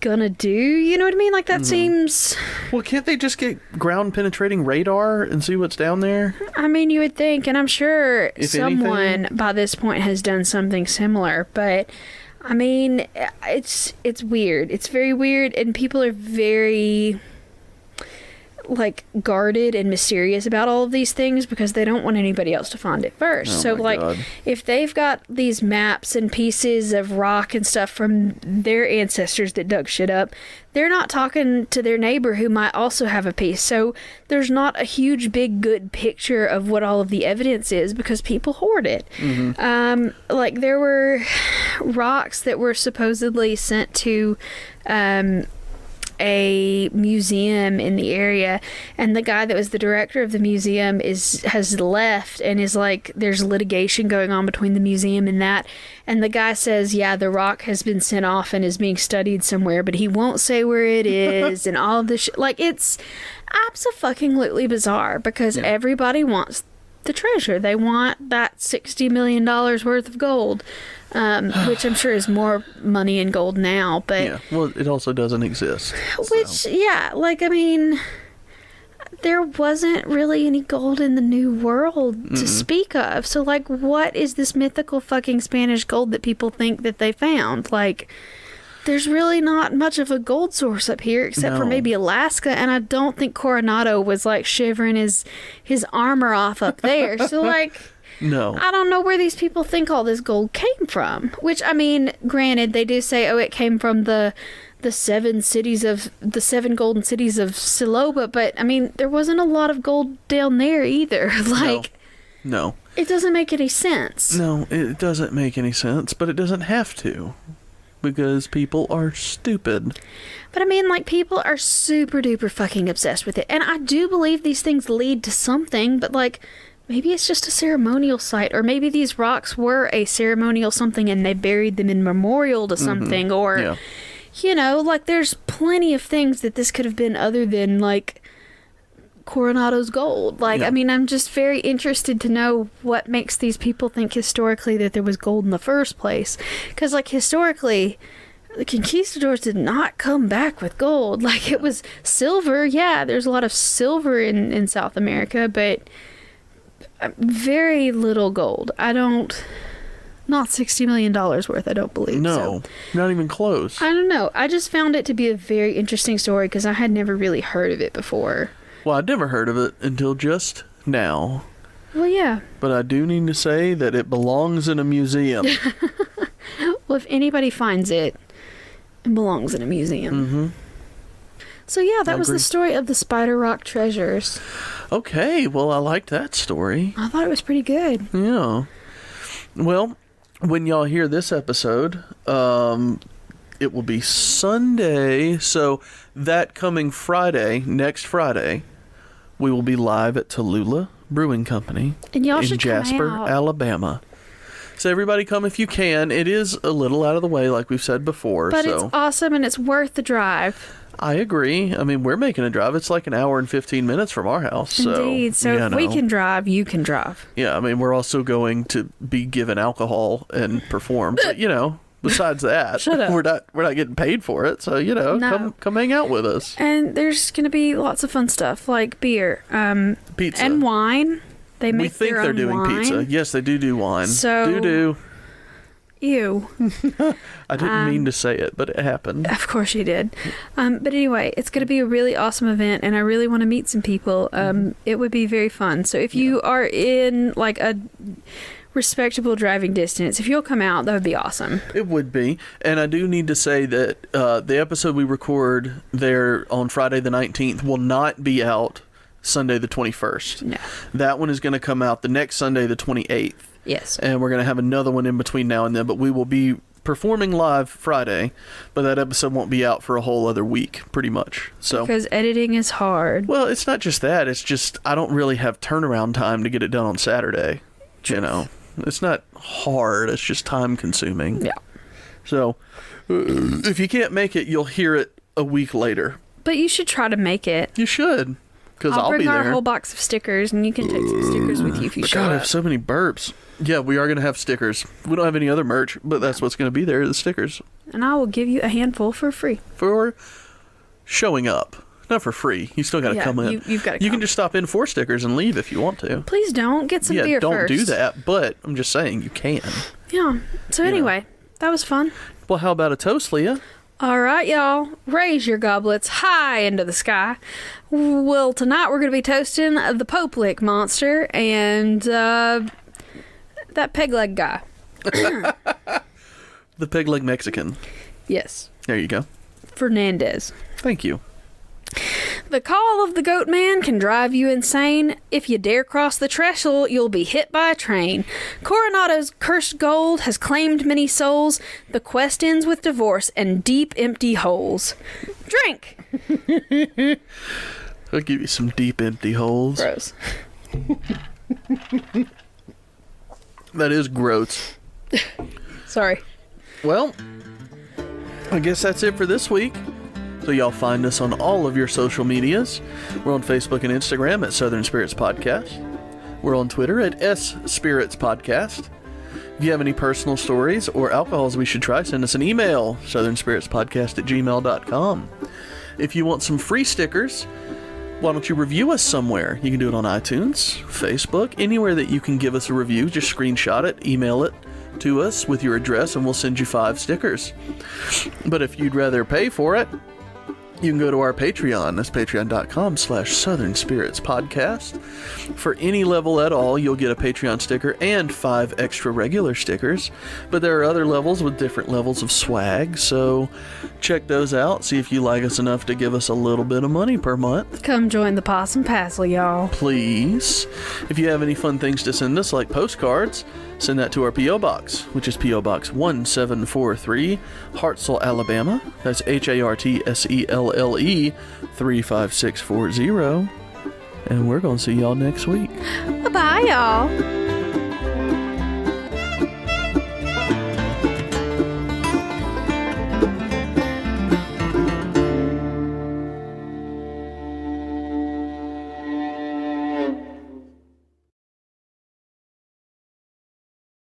gonna do, you know what I mean? Like, that seems... Well, can't they just get ground penetrating radar and see what's down there? I mean, you would think, and I'm sure If someone anything? by this point has done something similar, but I mean, it's weird. It's very weird, and people are very, like, guarded and mysterious about all of these things because they don't want anybody else to find it first. Oh So, my like, God. if they've got these maps and pieces of rock and stuff from their ancestors that dug shit up, they're not talking to their neighbor who might also have a piece. So there's not a huge, big, good picture of what all of the evidence is because people hoard it. Like, there were rocks that were supposedly sent to a museum in the area, and the guy that was the director of the museum has left, and is like, there's litigation going on between the museum and that, and the guy says, yeah, the rock has been sent off and is being studied somewhere, but he won't say where it is. And all of this like, it's abso-fucking-lutely bizarre because everybody wants the treasure. They want that $60 million worth of gold, which I'm sure is more money in gold now, but... Yeah, well, it also doesn't exist. Which, yeah, like, I mean, there wasn't really any gold in the New World to speak of, so, like, what is this mythical fucking Spanish gold that people think that they found? Like, there's really not much of a gold source up here, except for maybe Alaska, and I don't think Coronado was, like, shivering his armor off up there, so, like... No. I don't know where these people think all this gold came from. Which, I mean, granted, they do say, oh, it came from the seven golden cities of Siloba, but, I mean, there wasn't a lot of gold down there either. Like, No. it doesn't make any sense. No, it doesn't make any sense, but it doesn't have to. Because people are stupid. But I mean, like, people are super duper fucking obsessed with it. And I do believe these things lead to something, but, like, maybe it's just a ceremonial site, or maybe these rocks were a ceremonial something and they buried them in memorial to something, or, you know, like, there's plenty of things that this could have been other than, like, Coronado's gold. Like, I mean, I'm just very interested to know what makes these people think historically that there was gold in the first place. Because, like, historically, the conquistadors did not come back with gold. Like, it was silver. Yeah, there's a lot of silver in South America, but... very little gold. Not $60 million worth, I don't believe. No, not even close. I don't know. I just found it to be a very interesting story because I had never really heard of it before. Well, I'd never heard of it until just now. Well, yeah. But I do need to say that it belongs in a museum. Well, if anybody finds it, it belongs in a museum. Mm-hmm. So, yeah, that was agree. the story of the Spider Rock treasures. Okay, well, I liked that story. I thought it was pretty good. Yeah. Well, when y'all hear this episode, it will be Sunday. So that coming Friday, next Friday, we will be live at Tallulah Brewing Company And y'all in should Jasper, come out. Alabama. So everybody come if you can. It is a little out of the way, like we've said before. But so it's awesome and it's worth the drive. I agree. I mean, we're making a drive. It's like an hour and 15 minutes from our house. Indeed. So you if we know. can drive, you can drive. Yeah, I mean, we're also going to be given alcohol and perform. But, you know, besides that, Shut up. we're not getting paid for it. So, you know, No. come hang out with us. And there's going to be lots of fun stuff like beer, Pizza. and wine. They make We think their they're own doing wine. pizza. Yes, they do wine. So- Do. Ew. I didn't mean to say it, but it happened. Of course you did. But anyway, it's going to be a really awesome event, and I really want to meet some people. It would be very fun. So if you are in like a respectable driving distance, if you'll come out, that would be awesome. It would be. And I do need to say that the episode we record there on Friday the 19th will not be out Sunday the 21st. No. That one is going to come out the next Sunday the 28th. Yes. And we're going to have another one in between now and then, but we will be performing live Friday, but that episode won't be out for a whole other week, pretty much. So, Because editing is hard. well, it's not just that. It's just I don't really have turnaround time to get it done on Saturday. You know, it's not hard. It's just time consuming. Yeah. So, if you can't make it, you'll hear it a week later. But you should try to make it. You should, because I'll bring be our there. whole box of stickers, and you can take some stickers with you if you show God, I up. have so many burps. Yeah, we are going to have stickers. We don't have any other merch, but that's what's going to be there, the stickers. And I will give you a handful for free. For showing up. Not for free. You still got to Yeah, come in. you've gotta You come. can just stop in for stickers and leave if you want to. Please don't. Get some Yeah, beer don't first. do that, but I'm just saying you can. Yeah. So anyway, that was fun. Well, how about a toast, Leah? All right, y'all. Raise your goblets high into the sky. Well, tonight we're going to be toasting the Popelick Monster and that peg leg guy. The pig leg Mexican. Yes. There you go. Fernandez. Thank you. The call of the goat man can drive you insane. If you dare cross the threshold, you'll be hit by a train. Coronado's cursed gold has claimed many souls. The quest ends with divorce and deep, empty holes. Drink! I'll give you some deep, empty holes. Gross. That is gross. Sorry. Well, I guess that's it for this week. So y'all find us on all of your social medias. We're on Facebook and Instagram at Southern Spirits Podcast. We're on Twitter at S-Spirits Podcast. If you have any personal stories or alcohols we should try, send us an email, southernspiritspodcast@gmail.com. If you want some free stickers, why don't you review us somewhere? You can do it on iTunes, Facebook, anywhere that you can give us a review. Just screenshot it, email it to us with your address, and we'll send you 5 stickers. But if you'd rather pay for it, you can go to our Patreon. That's patreon.com/Southern Spirits Podcast. For any level at all, you'll get a Patreon sticker and 5 extra regular stickers. But there are other levels with different levels of swag, so check those out. See if you like us enough to give us a little bit of money per month. Come join the Possum Passel, y'all. Please. If you have any fun things to send us, like postcards, send that to our P.O. Box, which is P.O. Box 1743, Hartselle, Alabama. That's HARTSELLE 35640. And we're going to see y'all next week. Bye-bye, y'all.